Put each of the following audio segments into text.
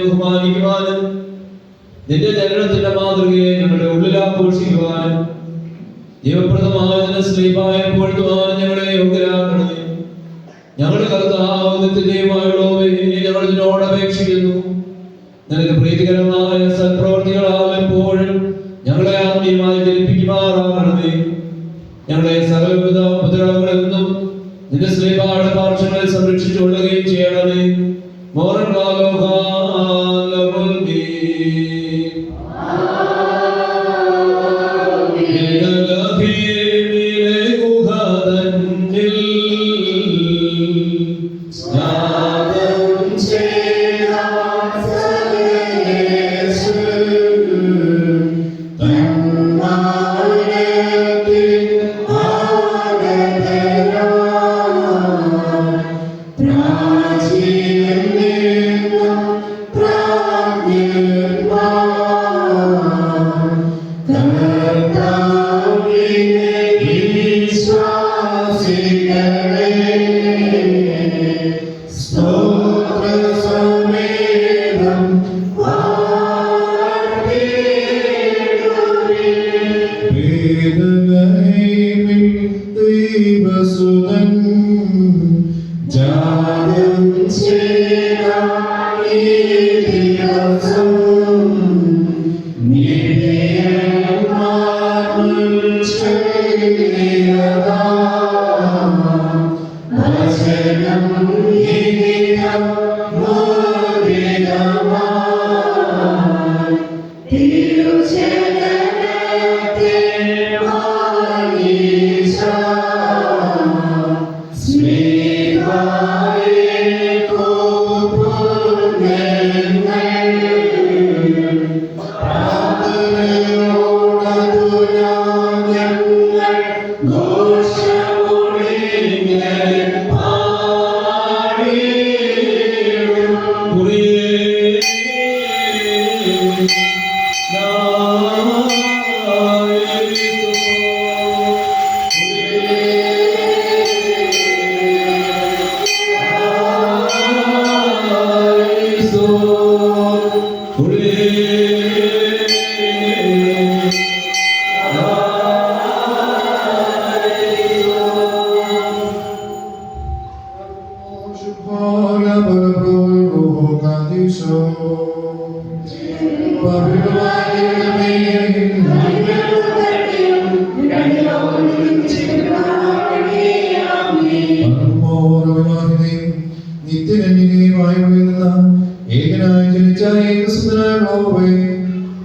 ബഹുമാനിക്കുവാനും നിന്റെ ജനനത്തിന്റെ മാതൃകയെ ഞങ്ങളുടെ ഉള്ളിൽ ആഘോഷിക്കുവാനും ജീവപ്രദമായ സ്ലീപായ പുകഴ്ത്തുവാനും ഞങ്ങളെ യോഗ്യരാക്കണമേ. ഞങ്ങളുടെ കർത്താവ് നിത്യദൈവമായുള്ളവേ, ഞങ്ങൾ ഇതിനോട് അപേക്ഷിക്കുന്നു. നിനക്ക് പ്രീതികരമായ സൽപ്രവർത്തികളാൽ എപ്പോഴും ഞങ്ങളെ ആത്മീയമായി ജനിപ്പിക്കുമാറാകണമേ. ഞങ്ങളെ സകലവിധ ഉപദ്രവങ്ങളിൽ നിന്നും നിന്റെ സ്ലീബായുടെ പാർശ്വങ്ങളിൽ സംരക്ഷിച്ചുകൊള്ളുകയും ചെയ്യണമേ. മോറൻ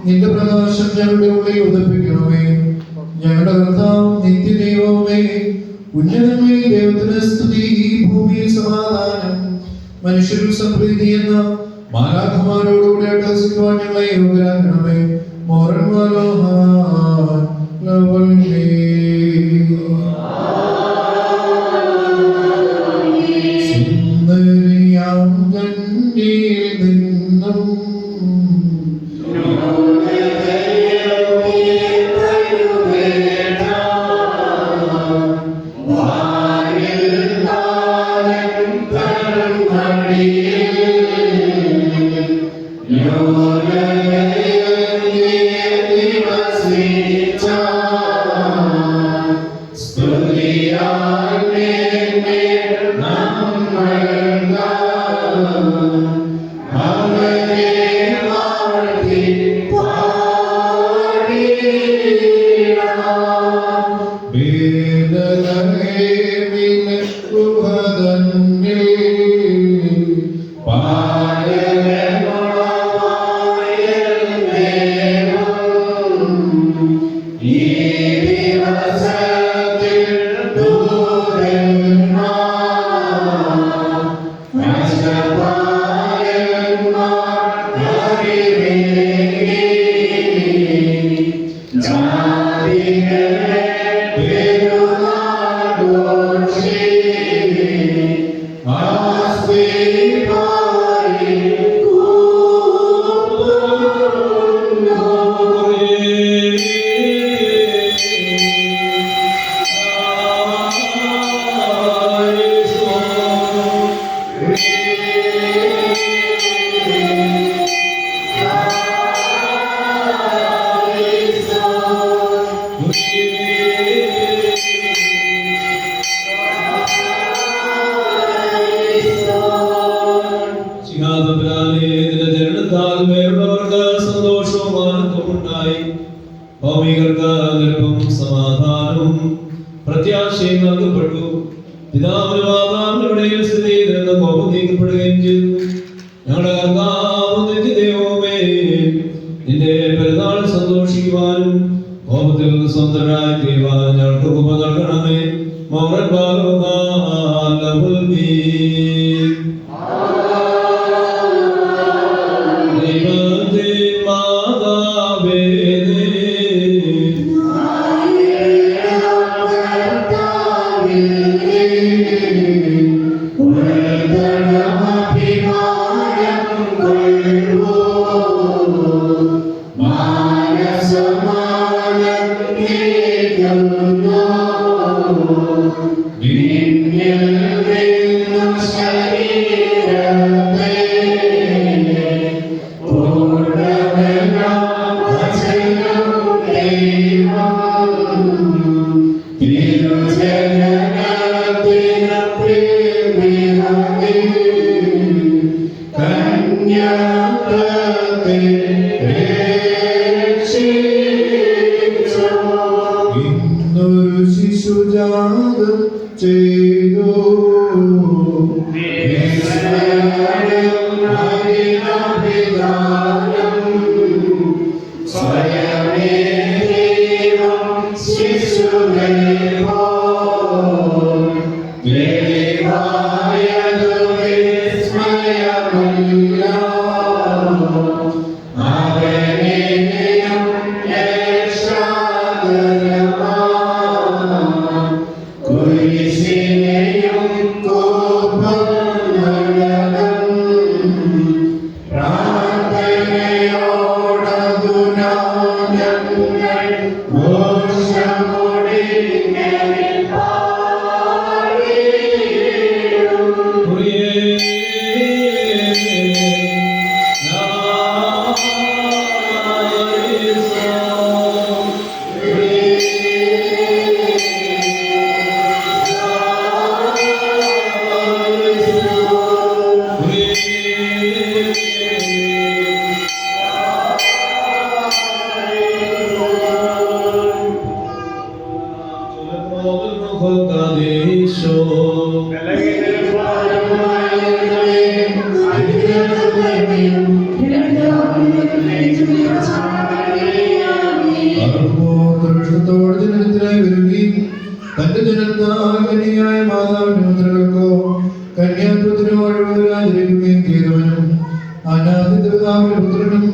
നിന്റെ പ്രകാശം ഞങ്ങളുടെ ഉള്ളിൽ ഉദപ്പിക്കണമേ. ഞങ്ങളുടെ കർത്താവ് നിത്യദൈവമേ, ഉന്നതങ്ങളിൽ ദൈവത്തിന് സ്തുതി, ഭൂമിയിൽ സമാധാനം, മനുഷ്യരിൽ സംപ്രീതി എന്ന മാലാഖമാരോടുകൂടി അട്ടഹസിക്കുവാൻ ഞങ്ങളെ യോഗ്യരാക്കണമേ. സുന്ദരിയാം കണ്ണിൽ നിന്നും ഈ ദിവസത്തിൽ ദൂരെ അനുഗ്രഹിക്കപ്പെട്ടു. പിതാവിനും മാതാവിനും ഇടയിൽ സ്ഥിതി ചെയ്തിരുന്ന കോപം നീക്കപ്പെടുകയും ചെയ്തു. ഞങ്ങളുടെ കർത്താവും നിത്യദൈവവുമേ, നിന്റെ പെരുന്നാൾ സന്തോഷിക്കുവാനും കോപത്തിൽ നിന്ന് സ്വതന്ത്രരായി തീരുവാനും ഞങ്ങൾക്ക് കൃപ നൽകണമേ. മൗറൻ തന്റെ ജനത്തായ മാതാവിന്റെ മുദ്രകൾക്കോ കന്യാത്വത്തിനോ അഴിവരാതിരിക്കുകയും ചെയ്തവനും അനാദിപിതാവിന്റെ പുത്രനും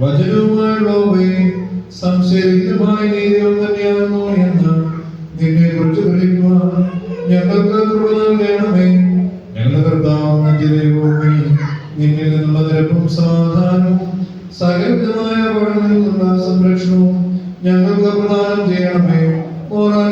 വചനവുമായുള്ളവയെ സംശയരഹിതമായ നീതികൾ തന്നെയാകുന്നു എന്ന് നിന്നെ കുറിച്ച് ഗ്രഹിക്കുവാൻ ഞങ്ങൾക്ക് കൃപ നൽകണമേ. ഞങ്ങളുടെ കർത്താവും നിത്യദൈവവുമേ, നിന്നിൽ നിന്നുള്ള നിരപ്പും സമാധാനവും സകലവിധമായ പഠനത്തിൽ നിന്നുള്ള സംരക്ഷണവും ഞങ്ങൾക്ക് പ്രദാനം ചെയ്യണമേ. Or an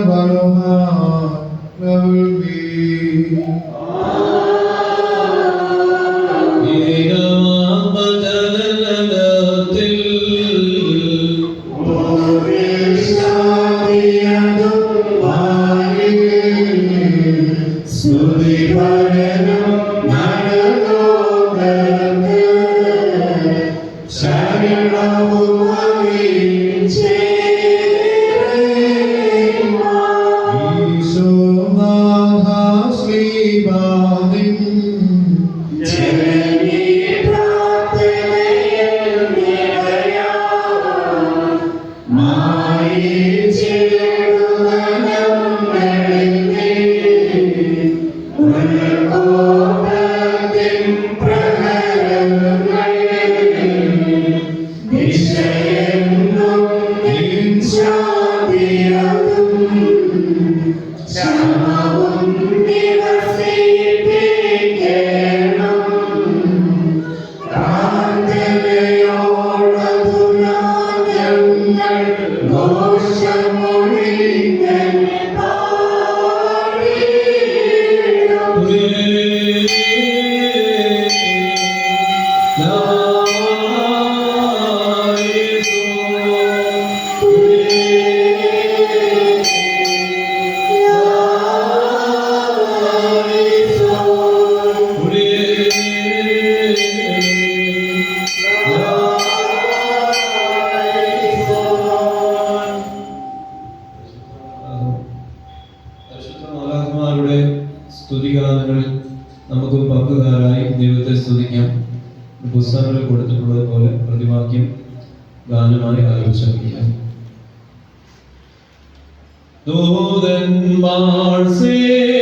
Bye. സ്തുതിഗാനങ്ങളിൽ നമുക്ക് പങ്കുകാരായി ദൈവത്തെ സ്തുതിക്കാം. പുസ്തകങ്ങളിൽ കൊടുത്തിട്ടുള്ളത് പോലെ പ്രതിവാക്യം ഗാനമായി ആലോചിക്കാം. ദൂതന്മാർ സേവിപ്പോലേ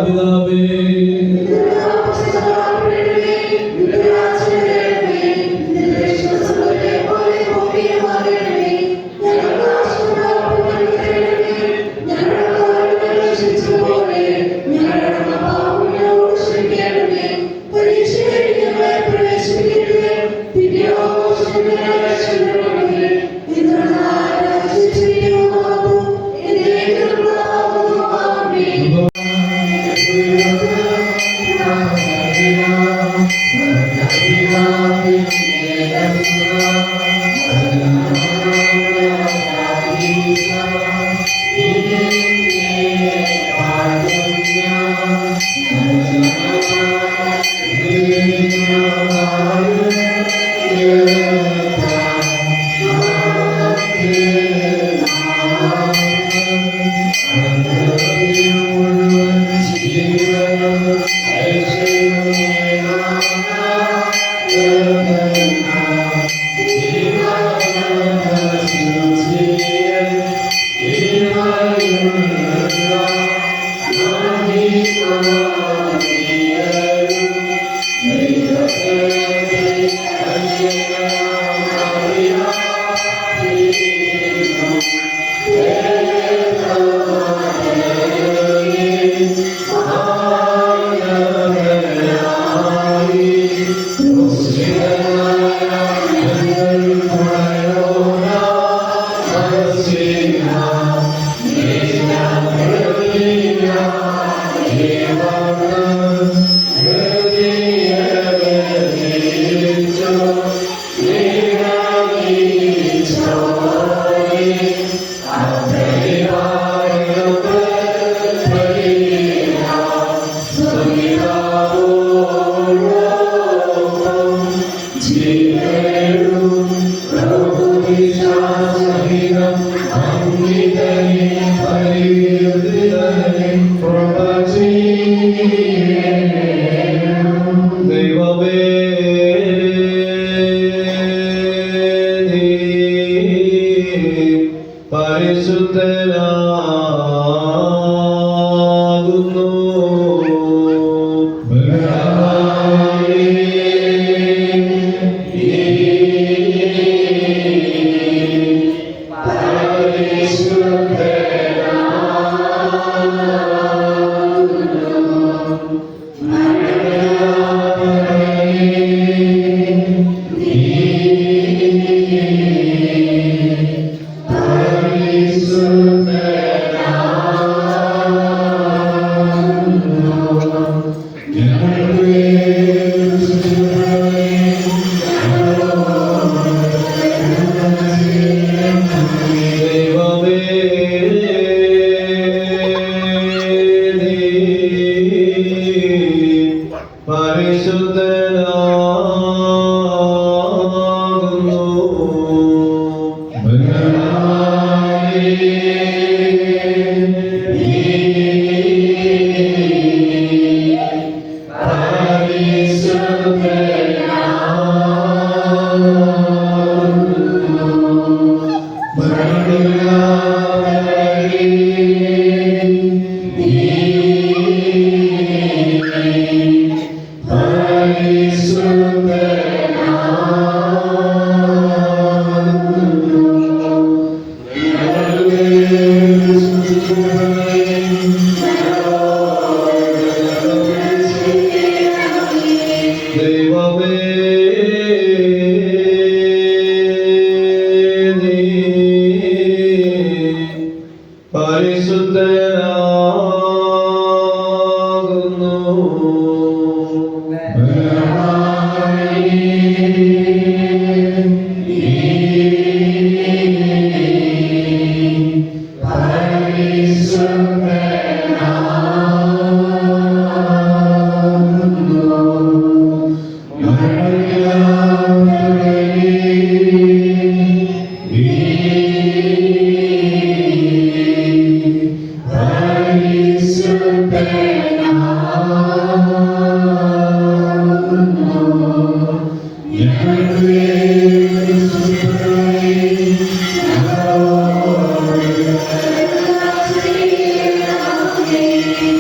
പിതാവേ, ദൈവമേ, നീ പരിശുദ്ധനാകുന്നു.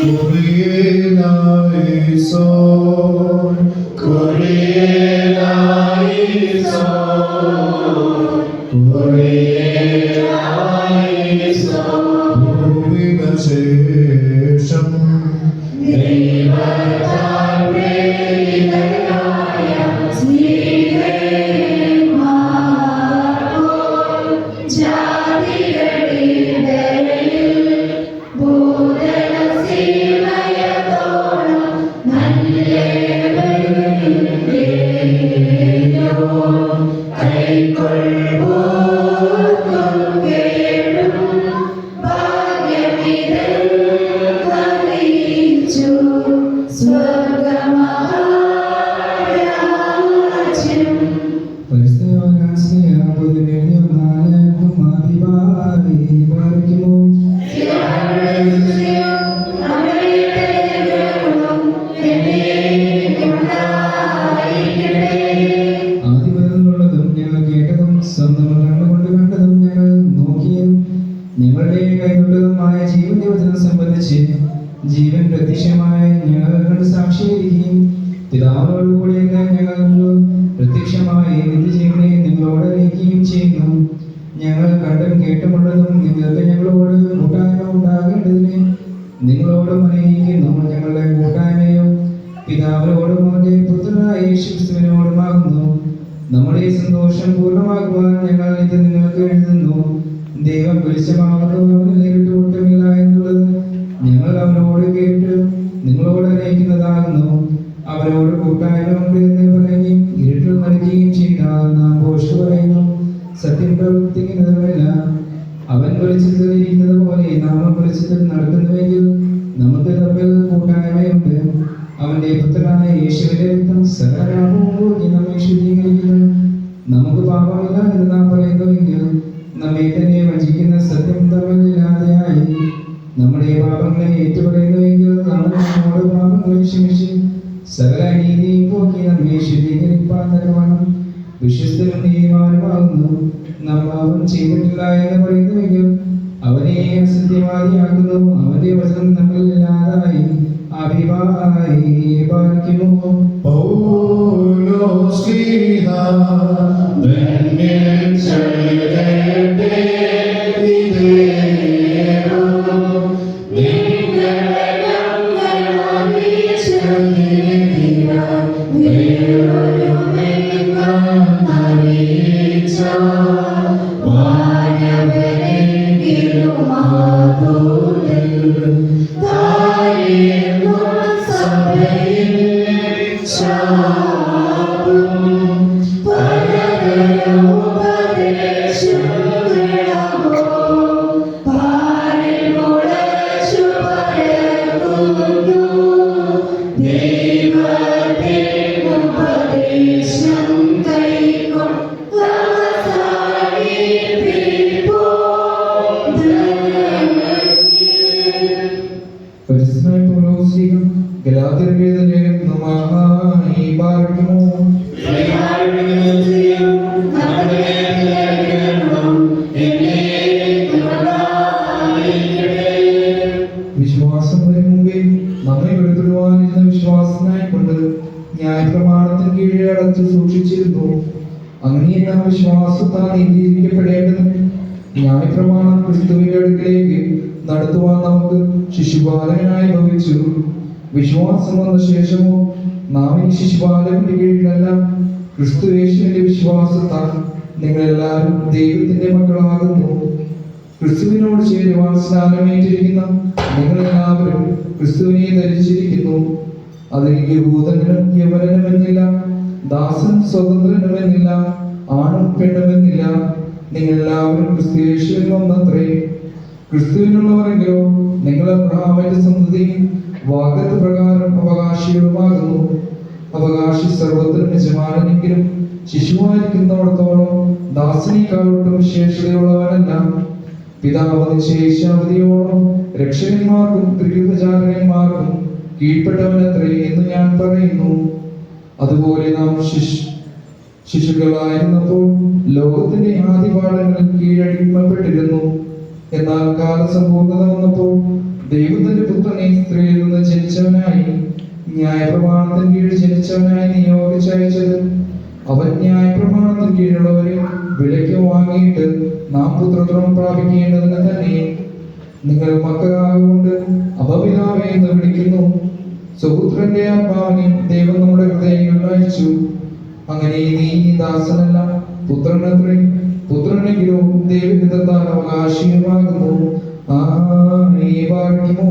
Glory ഞങ്ങളുടെ കൈകൊണ്ടതുമായ ജീവന്റെ വചനം സംബന്ധിച്ച് ജീവൻ പ്രത്യക്ഷമായി ഞങ്ങൾ കണ്ട് സാക്ഷിയായിരിക്കുകയും പിതാവിനോടുകൂടി ഞങ്ങൾക്ക് പ്രത്യക്ഷമായി നിത്യജീവനെ നിങ്ങളോട് അറിയിക്കുകയും ചെയ്യുന്നു. ഞങ്ങൾ കണ്ടും കേട്ടുമുള്ളതും നിങ്ങൾക്ക് ഞങ്ങളോട് കൂട്ടായ്മ ഉണ്ടാകേണ്ടതിന് നിങ്ങളോടും അറിയിക്കുന്നു. ഞങ്ങളുടെ കൂട്ടായ്മയോ പിതാവിനോടും അവന്റെ പുത്രനായ യേശുക്രിസ്തുവിനോടുമാകുന്നു. നമ്മുടെ സന്തോഷം പൂർണ്ണമാക്കുവാൻ ഞങ്ങൾ ഇത് നിങ്ങൾക്ക് എഴുതുന്നു. ദൈവം വെളിച്ചമാകുന്നു, അവന് നേരിട്ട് ഒട്ടുമില്ല എന്നുള്ളത് ഞങ്ങൾ അവനോട് കേട്ട് നിങ്ങളോട് അറിയിക്കുന്നതാകുന്നു. അവനോട് കൂട്ടായ്മ ഉണ്ട് എന്ന് പറയുകയും ഇരുട്ടിൽ നൽകുകയും ചെയ്താൽ നാം ഘോഷ പറയുന്നു, സത്യം പ്രവർത്തിക്കുന്നതുമല്ല. അവൻ വെളിച്ചത്തിൽ ഇരിക്കുന്നത് പോലെ നാം വെളിച്ചത്തിൽ നടക്കുന്നുവെങ്കിൽ നമുക്ക് തമ്മിൽ കൂട്ടായ്മയുണ്ട്. അവന്റെ പുത്രനായ യേശുവിന്റെ രക്തം സകലപാപവും നമ്മെ ശുദ്ധീകരിക്കുന്നു. നമുക്ക് പാപമില്ല എന്ന് നാം പറയുന്നുവെങ്കിൽ നമ്മെ തന്നെ വഞ്ചിക്കുന്ന സത്യം തമ്മിലില്ലാതെയായി. നമ്മുടെ പാപങ്ങളെ ഏറ്റുപറയുന്നുവെങ്കിൽ നാം നമ്മോട് പാപങ്ങളെ ക്ഷമിച്ച് സകല അനീതിയും പോക്കി നമ്മെ ശുദ്ധീകരിപ്പാൻ തക്കവണ്ണം വിശ്വസ്തനും നീതിമാനുമാകുന്നു. നാം പാപം ചെയ്തിട്ടില്ല എന്ന് പറയുന്നുവെങ്കിൽ അവനെ അസത്യവാദിയാക്കുന്നു. അവന്റെ വചനം നമ്മിൽ ഇല്ലാതായി അഭിവായി പാലിക്കുന്നു. വിശ്വാസം വരും മുമ്പേ നമ്മെ വെളിപ്പെടുവാനിരുന്ന വിശ്വാസനായി കൊണ്ട് ന്യായപ്രമാണത്തിന് കീഴെ അടച്ച് സൂക്ഷിച്ചിരുന്നു. അങ്ങനെ നാം വിശ്വാസത്താൽ നീതീകരിക്കപ്പെടേണ്ടതിന് ന്യായപ്രമാണം ക്രിസ്തുവിന്റെ അടുക്കലേക്ക് നടത്തുവാൻ നമുക്ക് ശിശുപാലകനായി ഭവിച്ചു. വിശ്വാസം വന്ന ശേഷമോ നാം ഈ ശിശുപാലകന്റെ കീഴിലല്ല, ക്രിസ്തു യേശുവിന്റെ വിശ്വാസത്താൽ നിങ്ങളെല്ലാവരും ദൈവത്തിന്റെ മക്കളാകുന്നു. ക്രിസ്തുവിനോട് ചേരുവാൻ സ്നാനമേറ്റിരിക്കുന്ന നിങ്ങളെല്ലാവരും ക്രിസ്തുവിനെ ധരിച്ചിരിക്കുന്നു. അതിൽ യഹൂദനും യവനനുമെന്നില്ല, ദാസനും സ്വതന്ത്രനുമെന്നില്ല, ആണും പെണ്ണുമെന്നില്ല, നിങ്ങളെല്ലാവരും ക്രിസ്തു യേശുവിൽ വന്നത്രേ. ക്രിസ്തുവിനുള്ളവരെങ്കിലോ നിങ്ങൾ അബ്രഹാമിന്റെ സന്തതിയും വാഗ്ദത്ത പ്രകാരം അവകാശികളുമാകുന്നു. അവകാശി സർവ്വത്തിനും യജമാനെങ്കിലും ശിശുവായിരിക്കുന്നിടത്തോളം ദാസനേക്കാളൊട്ടും വിശേഷതയുള്ളവനല്ല. പിതാവ് നിശ്ചയിച്ചാവധിയോളം രക്ഷകന്മാർക്കും ത്രിവിധചാരകന്മാർക്കും കീഴ്പ്പെട്ടവനത്രേ എന്ന് ഞാൻ പറയുന്നു. അതുപോലെ നാം ശിശുക്കളായിരുന്നപ്പോൾ ലോകത്തിന്റെ ആദിപാഠങ്ങളിൽ കീഴടിമപ്പെട്ടിരുന്നു. എന്നാൽ കാലസമ്പൂർണത വന്നപ്പോൾ ദൈവത്തിന്റെ പുത്രനെ സ്ത്രീയിൽ നിന്ന് ജനിച്ചവനായി ന്യായപ്രമാണത്തിന് കീഴിൽ ജനിച്ചവനായി നിയോഗിച്ചയച്ചത്. അവൻ ന്യായപ്രമാണത്തിന് കീഴുള്ളവരെ വിലയ്ക്ക് വാങ്ങിയിട്ട് നാം പുത്രത്വം പ്രാപിക്കേണ്ടതിന് തന്നെ. നിങ്ങൾ മക്കളാകൊണ്ട് അപപിതാവേ എന്ന് വിളിക്കുന്നു. സുപുത്രന്റെ ആത്മാവിനെ ദൈവം നമ്മുടെ ഹൃദയങ്ങളിൽ അയച്ചു. അങ്ങനെ നീ ദാസനല്ല, പുത്രനത്രേ. പുത്രനെങ്കിലോ ദൈവഹിതത്താൽ അവകാശിയുമാകുന്നു. പാടിക്കുമോ?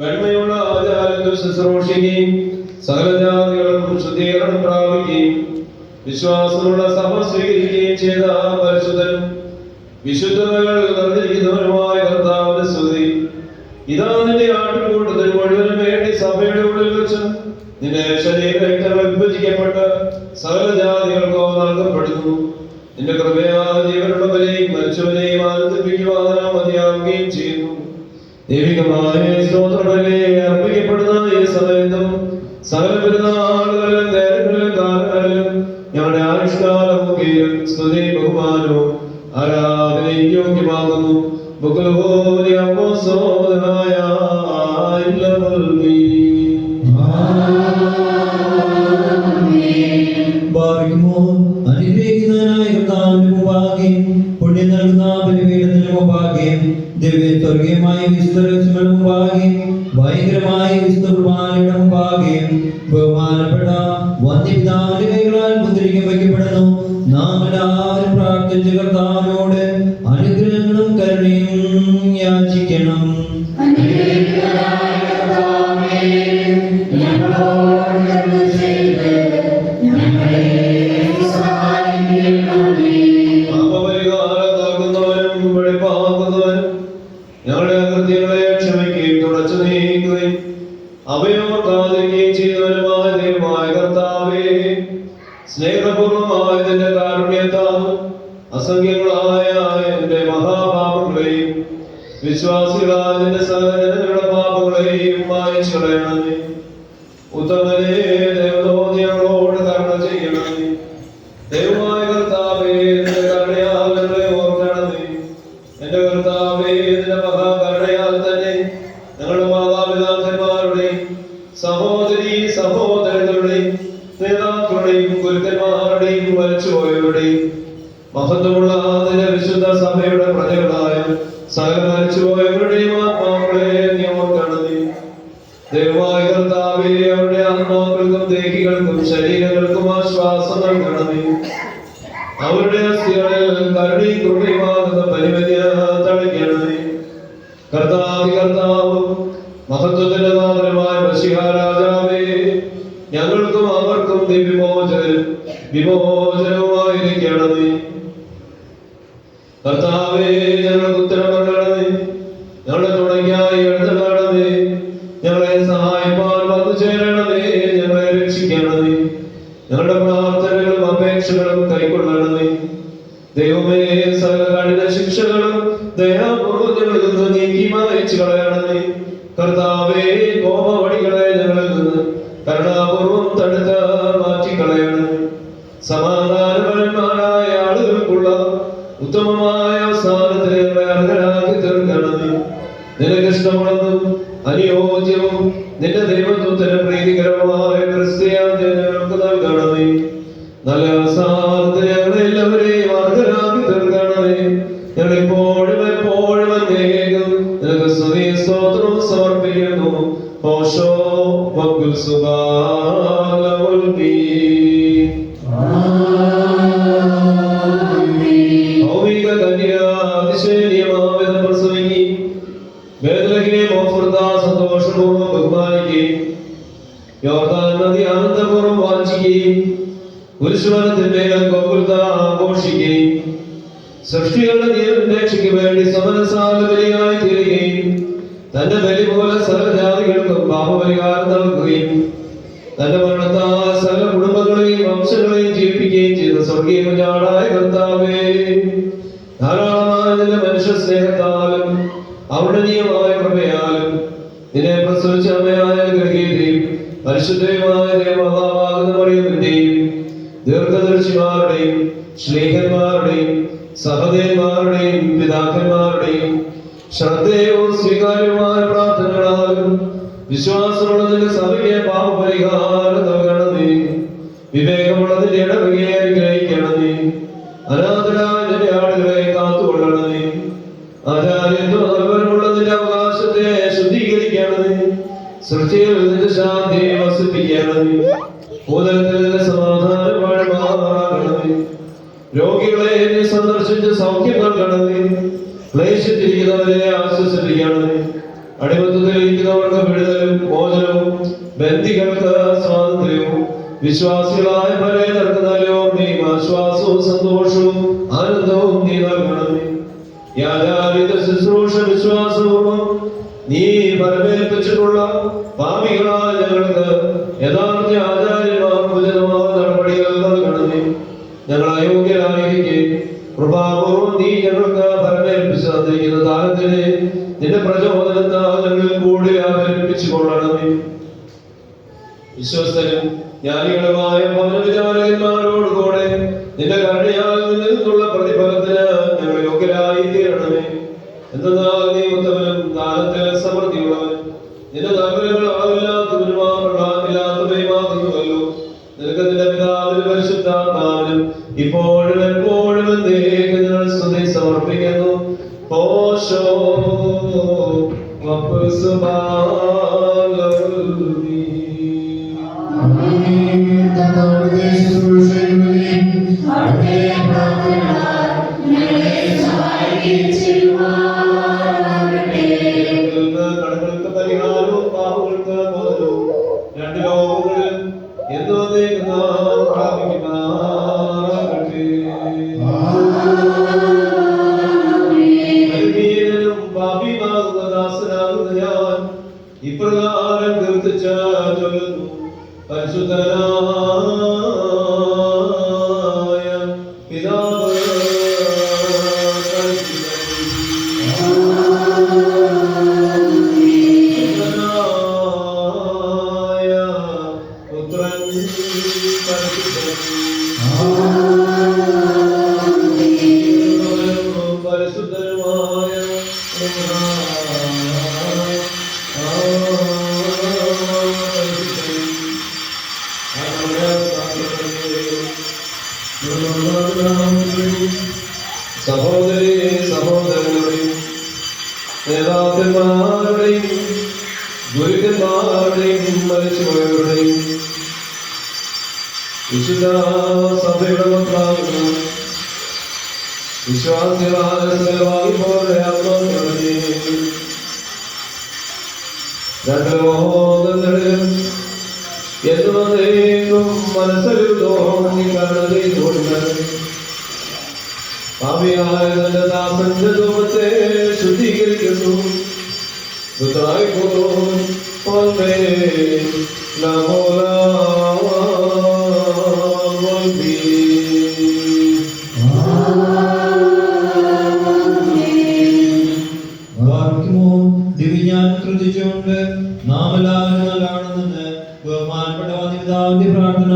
വെണ്മയുള്ള ആചാരങ്ങൾ ശുശ്രൂഷിക്കുകയും സകല ജാതികളും ശുദ്ധീകരണം പ്രാപിക്കുകയും വിശ്വാസമുള്ള സഭ സ്വീകരിക്കുകയും ചെയ്ത പരിശുദ്ധനും വിശുദ്ധതകൾ നിറഞ്ഞിരിക്കുന്നവരുമായ കർത്താവിന്റെ സ്തുതി. ഇതാ നിന്റെ ആട്ടിൻകൂട്ടത്തിന് മുഴുവനും വേണ്ടി സഭയുടെ ഉള്ളിൽ വെച്ച് നിന്റെ ശരീരങ്ങൾ വിഭജിക്കപ്പെട്ട് സകല ജാതികൾക്കോ നൽകപ്പെടുന്നു. നിന്റെ കൃപയാൽ ജീവനുള്ളവരെയും മരിച്ചവരെയും ആനന്ദിപ്പിക്കുവാൻ മതിയാവുകയും ചെയ്യുന്നു. ദൈവികമായ സ്തോത്രബലി അർപ്പിക്കപ്പെടുന്ന ഈ സമയത്തും സകല പെരുന്നാളുകളിലും നേരങ്ങളിലും കാലങ്ങളിലും ഞങ്ങളുടെ ആയുഷ്കാലമൊക്കെയും സ്തുതി ബഹുമാനവും ആരാധനയും യോഗ്യമാകുന്നു. അനുഗ്രഹിക്കുന്നതിനായ കർത്താവിന്റെ മുമ്പാകെയും പുണ്യം നൽകുന്ന ബലിപീഠത്തിന് മുമ്പാകെയും ദിവ്യസ്വർഗീയമായ വിസ്തരങ്ങളുടെ മുമ്പാകെയും ഭയങ്കരമായ വിശുദ്ധ കുർബാനയുടെ മുമ്പാകെയും ബഹുമാനപ്പെട്ട വന്യപിതാവിന്റെ കൈകളാൽ മുദ്രിക്കാൻ വയ്ക്കപ്പെടുന്നു. നാം എല്ലാവരും പ്രാർത്ഥിച്ച കർത്താവിനോട് അനുഗ്രഹങ്ങളും കരുണയും യാചിക്കണം. ഞങ്ങളുടെ അകൃത്യങ്ങളെ ക്ഷമിക്കുകയും തുടച്ചു നീക്കുകയും അവയോർക്കാതിരിക്കുകയും ചെയ്യുന്നവരുമായ ദൈവമായ കർത്താവേ, സ്നേഹപൂർവമായ നിന്റെ കാരുണ്യത്താൽ അസംഖ്യങ്ങളായ എന്റെ മഹാപാപങ്ങളെയും വിശ്വാസികളായ നിന്റെ സകല ജനങ്ങളുടെ പാപങ്ങളെയും മായ്ച്ചു കളയണമേ. ഉത്തമനെ ദൈവത്തോട് ഞങ്ങളോട് കരുണ ചെയ്യണമേ. ദൈവമായ കർത്താവേ, നിന്റെ കരുണയാൽ ഞങ്ങളെ ഓർക്കണമേ. എന്റെ കർത്താവേ, നിന്റെ മഹാകരുണയാൽ തന്നെ ഞങ്ങളുടെ മാതാപിതാക്കന്മാരുടെയും സഹോദരീ സഹോദരങ്ങളുടെയും നേതാക്കളുടെയും ഗുരുക്കന്മാരുടെയും മരിച്ചുപോയവരുടെയും മഹത്വമുള്ള നിന്റെ വിശുദ്ധ സഭയുടെ പ്രജകളായ സകല മരിച്ചുപോയവരുടെയും ആത്മാക്കളെ നീ ഓർക്കണമേ. ദൈവമായ കർത്താവേ, അവരുടെ ആത്മാക്കൾക്കും ദേഹികൾക്കും ശരീരങ്ങൾക്കും ആശ്വാസം നൽകണമേ. അവരുടെ അസ്ഥികളിൽ കരുണയും കൃപയുമാകുന്ന പരിമിതിയ തളിക്കണമേ. കർത്താവും മഹത്വത്തിന്റെ നാഥനുമായ മശിഹാ രാജാവേ, ഞങ്ങൾക്കും അവർക്കും വിമോചനവുമായിരിക്കണമേ. കർത്താവേ, ഞങ്ങൾക്ക് ഉത്തരം നൽകണമേ. ഞങ്ങളെ തുണയ്ക്കായി എഴുന്നള്ളണമേ. ഞങ്ങളെ സഹായിപ്പാൻ വന്നു ചേരണമേ. ഞങ്ങളെ രക്ഷിക്കണമേ. ഞങ്ങളുടെ പ്രാർത്ഥനകളും അപേക്ഷകളും കൈക്കൊള്ളണമേ. ദൈവമേ, സകല കഠിന ശിക്ഷകളും ദയാപൂർവ്വം ഞങ്ങളിൽ നിന്ന് നീക്കി മായ്ച്ചു കളയണമേ. കർത്താവേ, കോപവടികളെ ഞങ്ങളിൽ നിന്ന് കരുണാപൂർവ്വം തടുത്ത് മാറ്റിക്കളയണമേ. സമാധാനപരന്മാരായ ആളുകൾക്കുള്ള ഉത്തമമായ അവസാനത്തിന് ഞങ്ങളെ അർഹരാക്കി തീർക്കണമേ. നിനക്കിഷ്ടമുള്ളതും അനുയോജ്യവും നിന്റെ ദൈവത്വത്തിന് പ്രീതികരമായ ക്രിസ്ത്യാനിയെ ഞങ്ങൾക്ക് നൽകണമേ. നല്ല അവസാനത്തിന് ഞങ്ങളെ എല്ലാവരെയും അർഹരാക്കി തീർക്കണമേ. ഞങ്ങൾ എപ്പോഴും എന്നേക്കും നിനക്ക് സ്തുതിയും സ്തോത്രവും സമർപ്പിക്കുന്നു. ഓശോ വക്കുൽ സുബ്ഹാനഹു ഭൗമിക കന്യ അതിശയനീയമാവിധം പ്രസവിക്കുകയും ബേത്ലഹേം ഓഫർദ സന്തോഷപൂർവ്വം ബഹുമാനിക്കുകയും യോർദാൻ നദി ആനന്ദപൂർവ്വം വാഞ്ചിക്കുകയും കുരിശുമരത്തിന്മേൽ ഗോകുൽത ആഘോഷിക്കുകയും സൃഷ്ടികളുടെ ജീവരക്ഷയ്ക്ക് വേണ്ടി സമരസാല ബലിയായി തീരുകയും തന്റെ ബലി പോലെ സകല ജാതികൾക്കും പാപപരിഹാരം നൽകുകയും തന്റെ മരണത്താൽ സകല കുടുംബങ്ങളെയും വംശങ്ങളെയും ജീവിപ്പിക്കുകയും ചെയ്ത സ്വർഗീയ കുഞ്ഞാടായ കർത്താവേ, ധാരാളമായ നിന്റെ മനുഷ്യ സ്നേഹത്താലും ഔന്നതീയമായ കൃപയാലും നിന്നെ പ്രസവിച്ച അമ്മയായ ഗ്രഹീതയും പരിശുദ്ധയുമായ ദേവമാതാവാകുന്ന മറിയത്തിന്റെയും ദീർഘദർശിമാരുടെയും ശ്ലീഹന്മാരുടെയും സഹദേവന്മാരുടെയും പിതാക്കന്മാരുടെയും ശ്രദ്ധേയവും സ്വീകാര്യവുമായ പ്രാർത്ഥനകളാലും വിശ്വാസമുള്ളതിന്റെ സഭയ്ക്ക് പാപപരിഹാരം നൽകണമേ. വിവേകമുള്ളതിന്റെ ഇടവകയെ അനുഗ്രഹിക്കണമേ. അനാഥരായ നിന്റെ ആളുകളെ കാത്തുകൊള്ളണമേ. ആചാര്യത്വ നൽവരമുള്ളതിന്റെ അവകാശത്തെ ശുദ്ധീകരിക്കണമേ. സൃഷ്ടിയിൽ നിന്റെ ശാന്തിയെ വസിപ്പിക്കണമേ. ഭൂതലത്തിൽ നിന്റെ സമാധാനം വാഴമാറാകണമേ. രോഗികളെ എന്നെ സന്ദർശിച്ച് സൗഖ്യം നൽകണമേ. ക്ലേശിച്ചിരിക്കുന്നവരെ ആശ്വസിപ്പിക്കണമേ. അടിമത്തത്തിലിരിക്കുന്നവർക്ക് വിടുതലും മോചനവും ബന്ധികൾക്ക് സ്വാതന്ത്ര്യവും വിശ്വാസികളായ പലരെ നൽകുന്നല്ലോ നീ ആശ്വാസവും സന്തോഷവും ആനന്ദവും നീ നൽകണമേ. യാചാരിത ശുശ്രൂഷ വിശ്വാസപൂർവം നീ പരമേൽപ്പിച്ചിട്ടുള്ള പാപികളായ ഞങ്ങൾക്ക് യഥാർത്ഥ ആചാര്യന്മാർ ഉചിതമായ നടപടികൾ നൽകണമേ. ഞങ്ങൾ അയോഗ്യരായിരിക്കെ കൃപാപൂർവം നീ ഞങ്ങൾക്ക് പരമേൽപ്പിച്ചു തന്നിരിക്കുന്ന താരത്തിനെ നിന്റെ പ്രചോദനത്താൽ ഞങ്ങളിൽ കൂടി വ്യാപരിപ്പിച്ചു കൊള്ളണമേ. വിശ്വസ്തനും ജ്ഞാനികളുമായ ഭവനവിചാരകന്മാരോടുകൂടെ നിന്റെ കരുണയാൽ നിന്നുള്ള പ്രതിഫലത്തിന് ഞങ്ങൾ യോഗ്യരായി തീരണമേ. എന്തെന്നാൽ നീ ഉത്തമനും ദാനത്തിൽ സമൃദ്ധിയുള്ളവൻ, നിന്റെ നഗരങ്ങൾ അളവില്ലാത്തവരുമാകുന്നുവല്ലോ. നിനക്ക് നിന്റെ പിതാവിനും പരിശുദ്ധാത്മാവിനും ഇപ്പോഴും എപ്പോഴും എന്നേക്കും ഞങ്ങൾ സ്തുതി സമർപ്പിക്കുന്നു. ഓശോ കടങ്ങൾക്ക് പരിഹാരവും പാപങ്ങൾക്ക് മോചനവും രണ്ട് ലോകങ്ങളിലും എന്നേക്കും നാം പ്രാപിക്കുമാറാകട്ടെ. ബലഹീനനും പാപിയുമാകുന്ന ദാസനാകുന്ന ഞാൻ ഇപ്രകാരം കീർത്തിച്ച് ചൊല്ലുന്നു. പരിശുദ്ധനായ പിതാവ് സഹോദരി സഹോദരങ്ങളുടെയും നേതാക്കന്മാരുടെയും ഗുരുക്കന്മാരുടെയും മരിച്ചുപോയവരുടെയും വിശുദ്ധ സഭയുടെ മക്കളാകുന്ന വിശ്വാസികളായ സകലവായി പോലെ ആത്മാക്കളുടെയും രണ്ട് ലോകങ്ങളിലും എന്നേക്കും മനസ്സിൽ തോന്നി കരുണതയോടെ പാപിയായ തന്റെ ദാസന്റെ രൂപത്തെ ശുദ്ധീകരിക്കുന്നു. ദിവ്യജ്ഞാനം ശ്രദ്ധിച്ചുകൊണ്ട് നാം എല്ലാവരും നല്ലതാണെന്ന് ബഹുമാനപ്പെട്ട പിതാവിന്റെ പ്രാർത്ഥന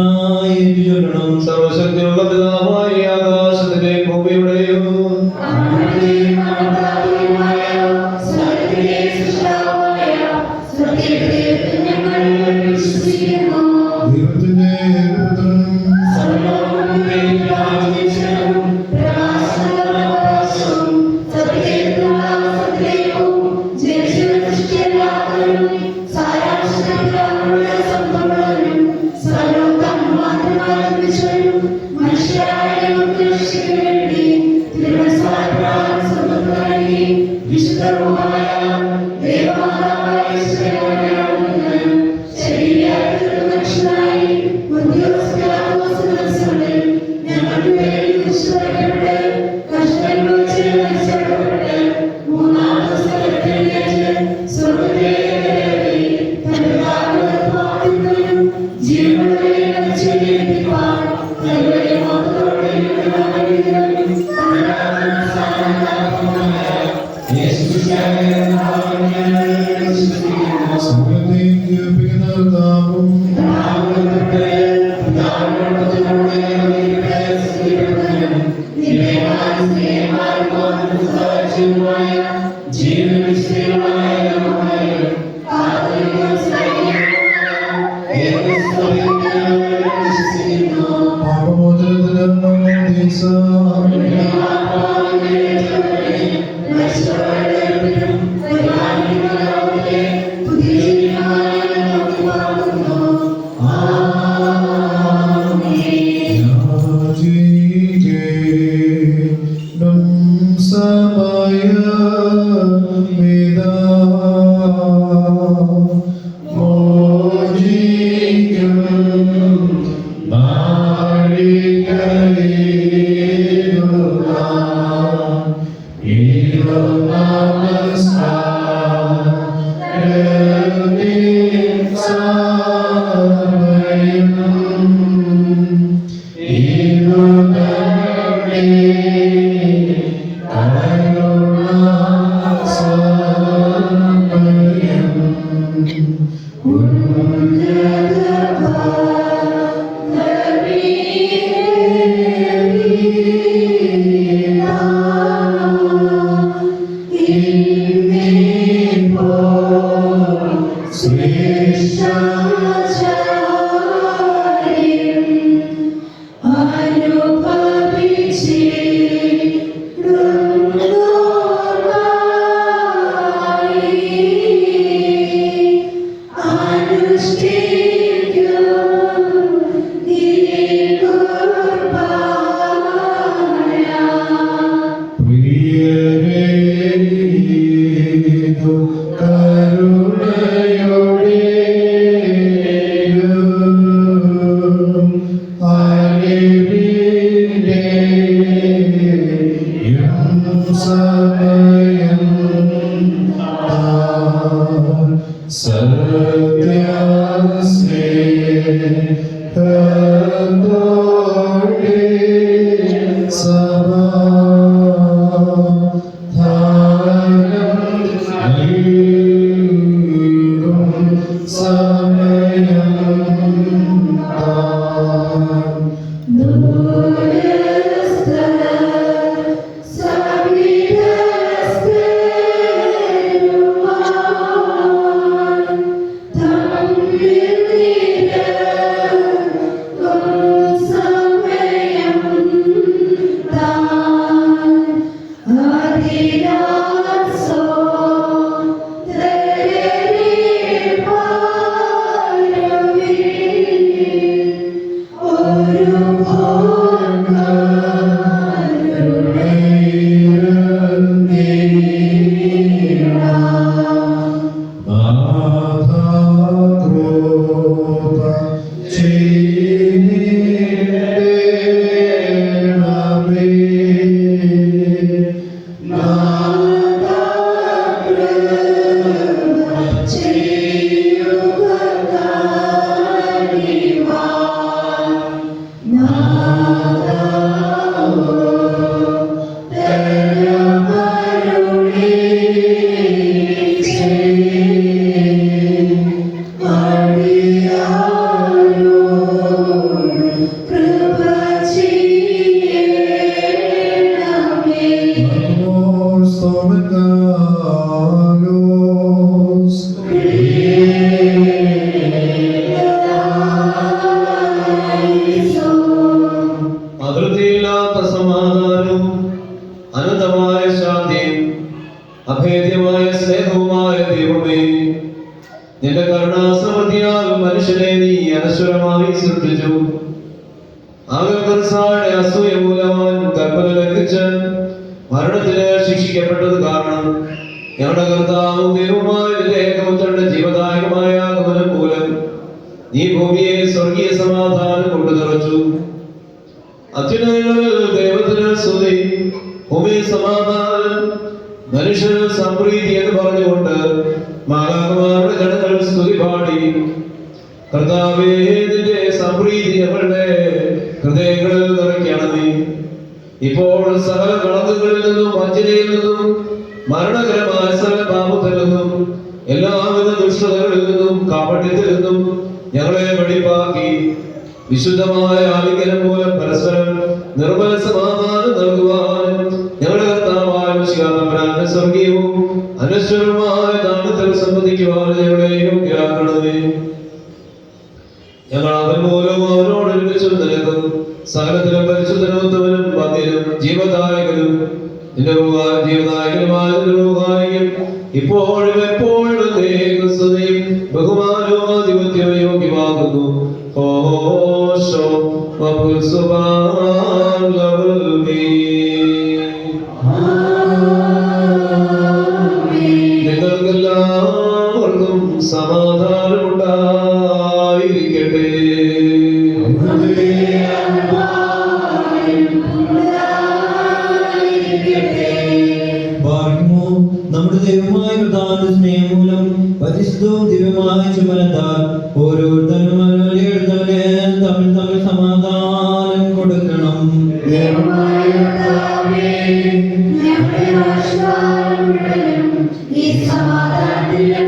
ഈ സമാധാനത്തിൽ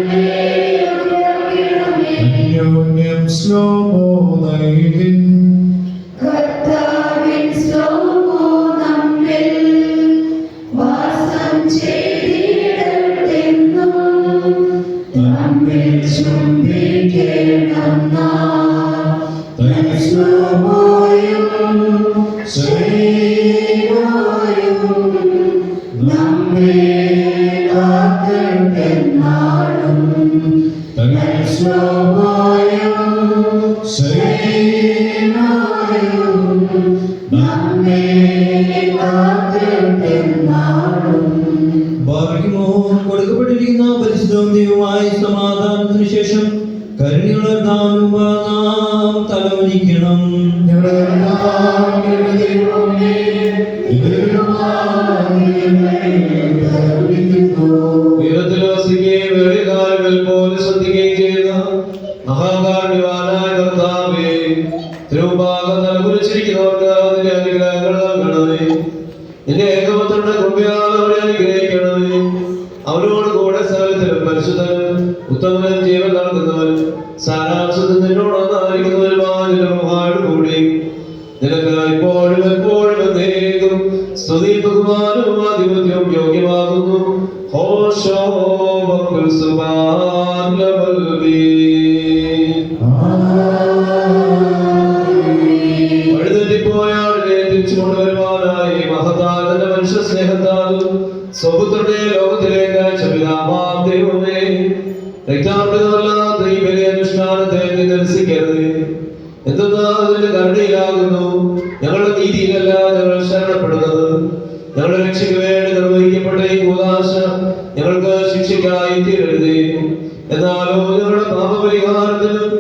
ശ്ലോമോ നൈതിൻ കർത്താവിൻ ശ്ലോമോ നമ്മിൽ വാസം ചെയ്തിടട്ടെന്നും നമ്മിൽ ചുംബിക്കണം നാം. തൻ ശ്ലോമോയും ശരീരവും നമ്മെ കാക്കട്ടെന്നാളും. തൻ ശ്ലോമോയും ശരീരവും നമ്മെ കാക്കട്ടെന്നാളും. ഭാഗ്യമോ കൊടുക്കപ്പെട്ടിരിക്കുന്ന പരിശുദ്ധവും ദൈവമായ സമാധാനത്തിന് ശേഷം കരുണയുള്ള നാം തലവനിക്കണം. ഞങ്ങളുടെ കർത്താവിന്റെ ദൈവമേ, ഉയരത്തിൽ വസിക്കുകയും വേളകാലങ്ങൾ പോലെ ശ്രദ്ധിക്കുകയും ചെയ്യുന്ന മഹാകാരുണ്യവാനായ കർത്താവേ, തിരുമുമ്പാകെ തലകുലിച്ചിരിക്കുന്നവർക്ക് അതിന്റെ അനുഗ്രഹങ്ങൾ നൽകണമേ. നിന്റെ ഏകപുത്രന്റെ കൃപയാൽ അവരെ അനുഗ്രഹിക്കണമേ. അവരോട് കൂടെ സകലത്തിലും പരിശുദ്ധനും ഉത്തമനും ജീവൻ നൽകുന്നവനും സാരാംശത്തിൽ നിന്നോടൊന്നായിരിക്കുന്നവരുമായ കൂടി നിനക്ക് ഇപ്പോഴും എപ്പോഴും എന്നേക്കും സ്തുതി ബഹുമാനവും ആധിപത്യവും യോഗ്യമാകുന്നു. ഹോശോ വക്കുൽ സുബ്ഹാൻ ലബൽബി. വഴിതെറ്റിപ്പോയ ആളിനെ തിരിച്ചു കൊണ്ടുവരുവാനായി മഹത്തായ തന്റെ മനുഷ്യ സ്നേഹത്താൽ സ്വപുത്രനെ ലോകത്തിലേക്ക് അയച്ച പിതാവാം ദൈവമേ, രക്താർപ്പിതമല്ലാത്ത ഈ വലിയ അനുഷ്ഠാനത്തെ നീ നിരസിക്കരുത്. എന്തെന്നാൽ അതിന്റെ കരുണയിലാകുന്നു ഞങ്ങളുടെ നീതിയിലല്ല ഞങ്ങൾ ശരണപ്പെടുന്നത്. ഞങ്ങളുടെ രക്ഷയ്ക്ക് വേണ്ടി നിർവഹിക്കപ്പെട്ട ഈ കൂദാശ ഞങ്ങൾക്ക് ശിക്ഷയ്ക്കായി തീരരുതേ. എന്നാലോ ഞങ്ങളുടെ പാപപരിഹാരത്തിനും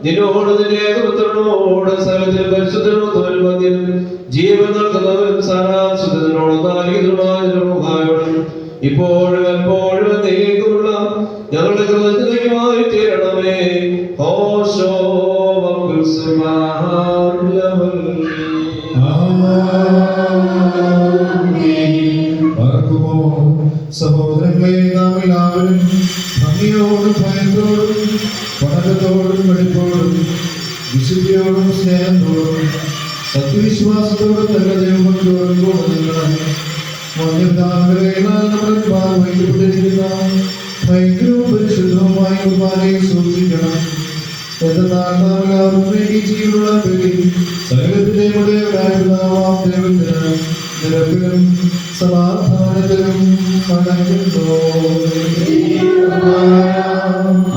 നിന്നോട് നിന്റെ ഏകപുത്രനോട് സകലത്തിലും പരിശുദ്ധനും മധ്യനും ജീവൻ നൽകുന്നവരും സാരാംശത്തിനോടൊന്നായിരിക്കുന്നതുമായ ഇപ്പോഴും എപ്പോഴും എന്നേക്കുമുള്ള ഞങ്ങളുടെ കൃതജ്ഞതയ്ക്കുമായി തീരണമേ. ഹോശോ വക്കുൽ സുബ്ഹാൻ ലബൽബി. സഹോദരങ്ങളെ, നാം എല്ലാവരും ഭംഗിയോടും ഭയത്തോടും പഠനത്തോടും വെടിപ്പോടും വിശുദ്ധിയോടും സ്നേഹത്തോടും സത്യവിശ്വാസത്തോടും നല്ല ദൈവത്തോടും കൂടെ വഹിക്കപ്പെട്ടിരിക്കുന്ന ഭയങ്കരവും പരിശുദ്ധവുമായ കുർബാനയെ സൂക്ഷിക്കണം. എന്നാൽ നാം എല്ലാവരും വേണ്ടി ജീവനുള്ള സകലത്തിലെ ഉടയവരായിരുന്നാവാം ദൈവത്തിന് നിരപ്പിലും സമാധാനത്തിലും മടങ്ങുന്നു.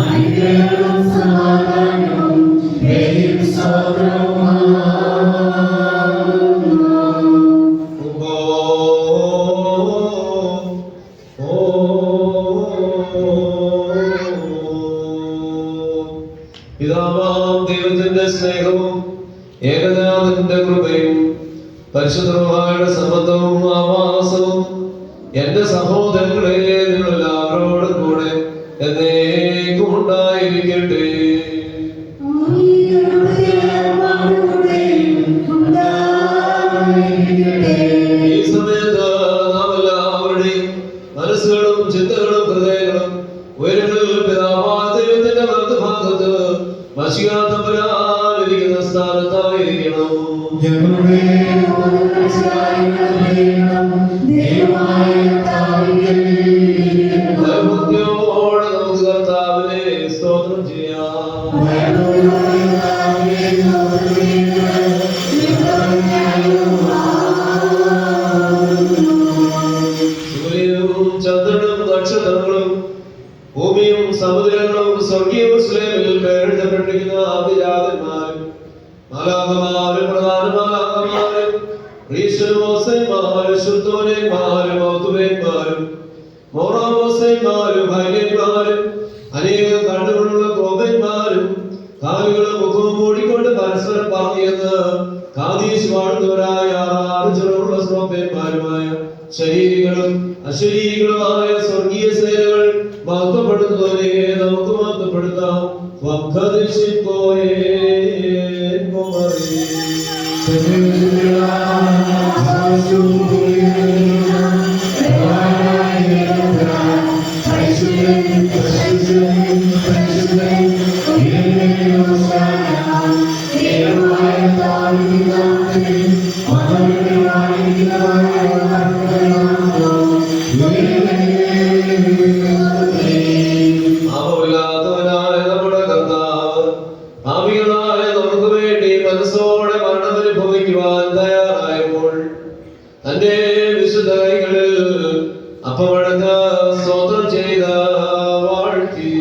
അനുഗ്രഹവും സമാധാനവും ദൈവം പിതാവാം ദൈവത്തിന്റെ സ്നേഹവും ഏകജാതന്റെ കൃപയും പരിശുദ്ധമായ സംബന്ധവും ആവാസവും എന്റെ സഹോദരങ്ങളെ നിങ്ങളെല്ലാവരോടും കൂടെ എന്നേക്കും ഉണ്ടായിരിക്കട്ടെ. ഈ സമയത്ത് നാം എല്ലാവരുടെയും മനസ്സുകളും ചിന്തകളും ഹൃദയങ്ങളും ഉയരങ്ങളിൽ പിതാവായ ദൈവത്തിന്റെ വലതുഭാഗത്ത് മശിഹാ തമ്പുരാനിരിക്കുന്ന സ്ഥാനത്തായിരിക്കണം. ഞങ്ങളുടെ ഭയഭക്തിയോടെ നമുക്ക് കർത്താവിനെ സ്തോത്രം ചെയ്യാം. സൂര്യനും ചന്ദ്രനും നക്ഷത്രങ്ങളും ഭൂമിയും സമുദ്രങ്ങളും സ്വർഗീയ മുസ്ലിമിൽ പേരെഴുതപ്പെട്ടിരിക്കുന്ന ആദിജാതന്മാരും മാലാഖമാരും പ്രധാന മാലാഖമാരും ശുദ്ധോനന്മാരും ഔത്തുവേന്മാരും മോറാമോസന്മാരും ഹൈന്യന്മാരും അനേകം കണ്ണുകളുള്ള ക്രോധന്മാരും കാലുകളും മുഖവും മൂടിക്കൊണ്ട് പരസ്പരം പറഞ്ഞെന്ന് കാദീശ് വാഴുന്നവരായ ആർജുള്ള ശ്രോപ്പന്മാരുമായ ശരീരികളും അശരീരികളുമായ സ്വർഗീയ സേനകൾ മഹത്വപ്പെടുത്തുന്നവരെ നമുക്ക് മഹത്വപ്പെടുത്താം. പരിശുദ്ധൻ ഭാവികളായ നമുക്ക് വേണ്ടി മനസ്സോടെ മരണമനുഭവിക്കുവാൻ തയ്യാറായപ്പോൾ തന്റെ വിശുദ്ധ കൈകളിൽ അപ്പമടങ്ങ സ്തോത്രം ചെയ്ത വാഴ്ത്തി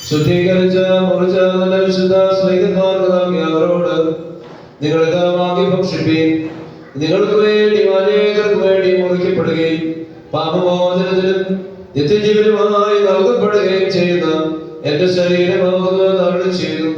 ശുദ്ധീകരിച്ച മുറിച്ച നല്ല വിശുദ്ധ സ്നേഹിതന്മാർക്ക് നൽകിയ അവരോട് നിങ്ങളിത് വാങ്ങി ഭക്ഷിപ്പീൻ. നിങ്ങൾക്ക് വേണ്ടി അനേകർക്ക് വേണ്ടി മുറിക്കപ്പെടുകയും പാപമോചനത്തിനും നിത്യജീവനുമായി നൽകപ്പെടുകയും ചെയ്യുന്ന എന്റെ ശരീരമാകുന്നത് അരുളി ചെയ്തു.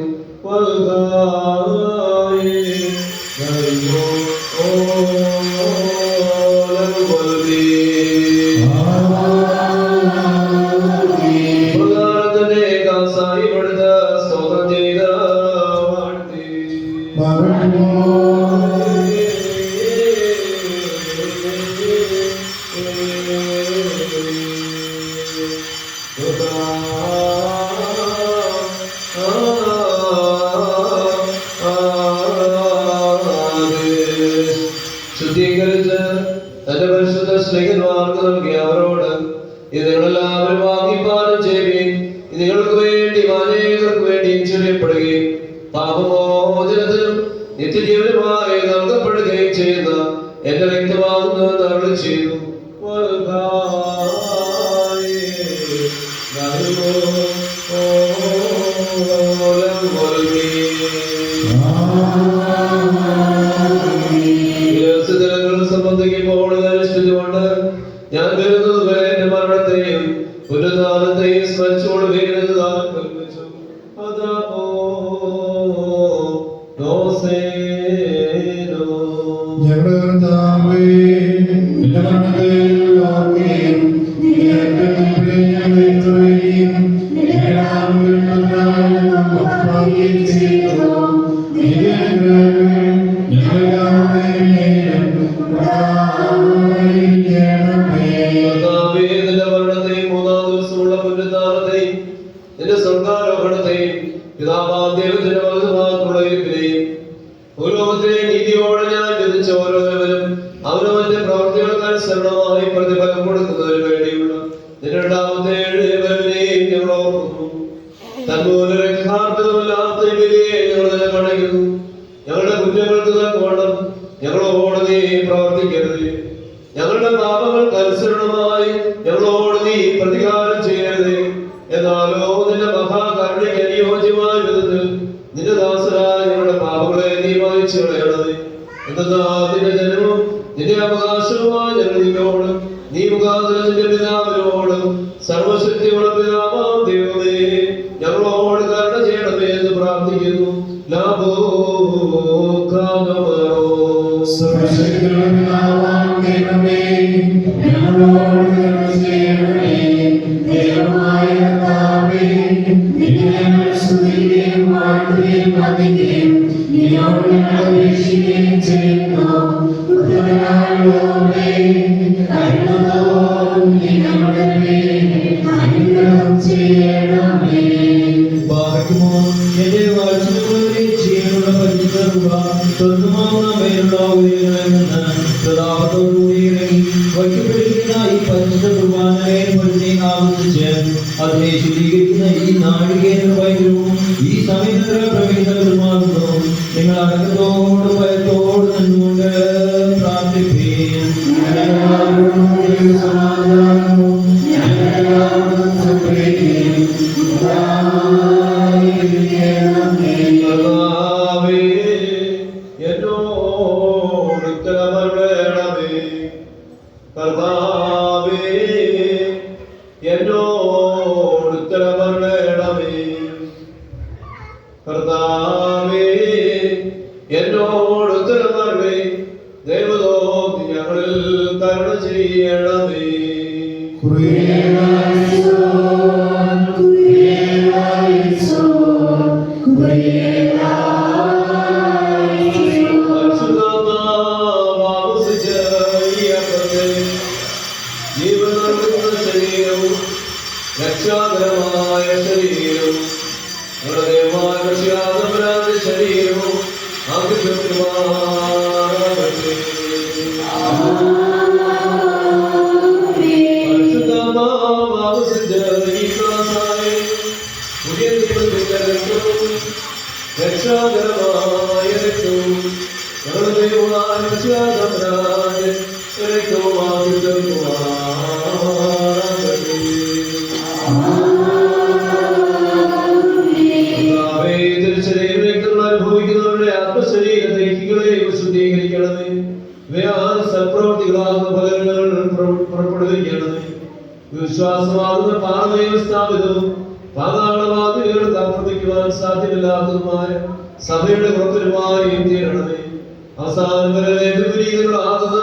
സ്തോത്രം ചെയ്ത വാഴ്ത്തി ശുദ്ധീകരിച്ച് തന്റെ പരിശുദ്ധ സ്നേഹിതന്മാർക്ക് നൽകിയ അവരോട് ഇത് നിങ്ങളെല്ലാവരും വാങ്ങിപ്പാനം ചെയ്യുകയും നിങ്ങൾക്ക് വേണ്ടി അനേകർക്ക് വേണ്ടിയും ചൊല്ലപ്പെടുകയും പാപമോചനത്തിനും നിത്യജീവനുമായി നൽകപ്പെടുകയും ചെയ്യുന്ന എന്റെ രക്തമാകുന്നത് അരുളി ചെയ്തു. സംബന്ധിക്കുമ്പോൾ അനുഷ്ഠിച്ചുകൊണ്ട് ഞാൻ വരുന്നത് വരെ എന്റെ മരണത്തെയും പുനരുദ്ധാനത്തെയും സ്മരിച്ചുകൊണ്ട് വീഴുന്നതാണ് കൽപ്പിച്ചു. നിന്റെ സ്വർഗാരോഹണത്തെയും പിതാവാം ദൈവത്തിന്റെ വലതുഭാഗത്തുള്ളവരെയും ഭൂലോകത്തിലെ നീതിയോടെ ഞാൻ വിധിച്ച ഓരോരുവരും അവനവന്റെ പ്രവർത്തികൾക്ക് അനുസരണമായി പ്രതിഫലം കൊടുക്കുന്നതിന് വേണ്ടിയുള്ള നിന്റെ രണ്ടാമത്തെ വരവിനെയും ഞങ്ങൾ ഓർക്കുന്നു. തന്മൂല രക്ഷാർത്ഥമില്ലാത്ത വിലയെ ഞങ്ങൾ നിന്നെ കാണിക്കുന്നു. ഞങ്ങളുടെ കുറ്റങ്ങൾക്ക് തക്കവണ്ണം ഞങ്ങളോട് നീ പ്രവർത്തിക്കരുത്. ഞങ്ങളുടെ പാപങ്ങൾക്ക് അനുസരണമായി ഞങ്ങളോട് നീ പ്രതികാരം ചെയ്യരുത്. എന്നാലോ നിന്റെ മഹാകരുണയ്ക്ക് അനുയോജ്യമായ വിധത്തിൽ നിന്റെ ദാസരായ ഞങ്ങളുടെ പാപങ്ങളെ നീ വായിച്ചു കളയണത്. എന്നാൽ നിന്റെ ജനവും നിന്റെ അവകാശവുമായി ഞങ്ങൾ നിന്നോട് നീ മുഖാന്തരം നിന്റെ പിതാവിനോടും സർവശക്തിയുള്ള പിതാവാം ദൈവമേ ഞങ്ങളോട് കരുണ ചെയ്യണമേ എന്ന് പ്രാർത്ഥിക്കുന്നു. ലാഭോ അതിനെ ശുദ്ധീകരിക്കുന്ന ഈ നാഴികേര ഭയങ്കരവും ഈ സമയത്ത് പ്രവേശനമാകുന്നു. നിങ്ങൾ അടക്കത്തോട് ഭയത്തോട് നിന്നുകൊണ്ട് പ്രാർത്ഥിപ്പീൻ. എന്നോട് ഉത്തരമേ ദേവതോ ഞങ്ങളിൽ കരുണ ചെയ്യണമേ. ഞങ്ങളുടെ ദൈവമായ രക്ഷിതാവിന്റെ ശരീരവും ആഗ്രഹിക്കുമാറാകട്ടെ. പുതിയ ദൈവത്തിന്റെ രക്തവും രക്ഷാകരമായ രക്തവും ഞങ്ങളുടെ ദൈവമായ രക്ഷിതാവിന്റെ രക്തവും ആഗ്രഹിക്കുമാറാകട്ടെ. അനുഭവിക്കുന്നവരുടെ ആത്മശരീരത്തെ ശുദ്ധീകരിക്കണമേ. ഇവയാൽ സൽപ്രവർത്തികളാകുന്ന ഫലങ്ങൾ പുറപ്പെടുവിക്കണമേ. വിശ്വാസമാകുന്ന പാറമേൽ സ്ഥാപിതവും പാതാളവാദികൾ തർപ്പിക്കുവാൻ സാധ്യമില്ലാത്തതുമായ സഭയുടെ പുറത്തിലുമായും തീരണമേ. അവസാനം വരെ വിപരീതങ്ങളാകുന്ന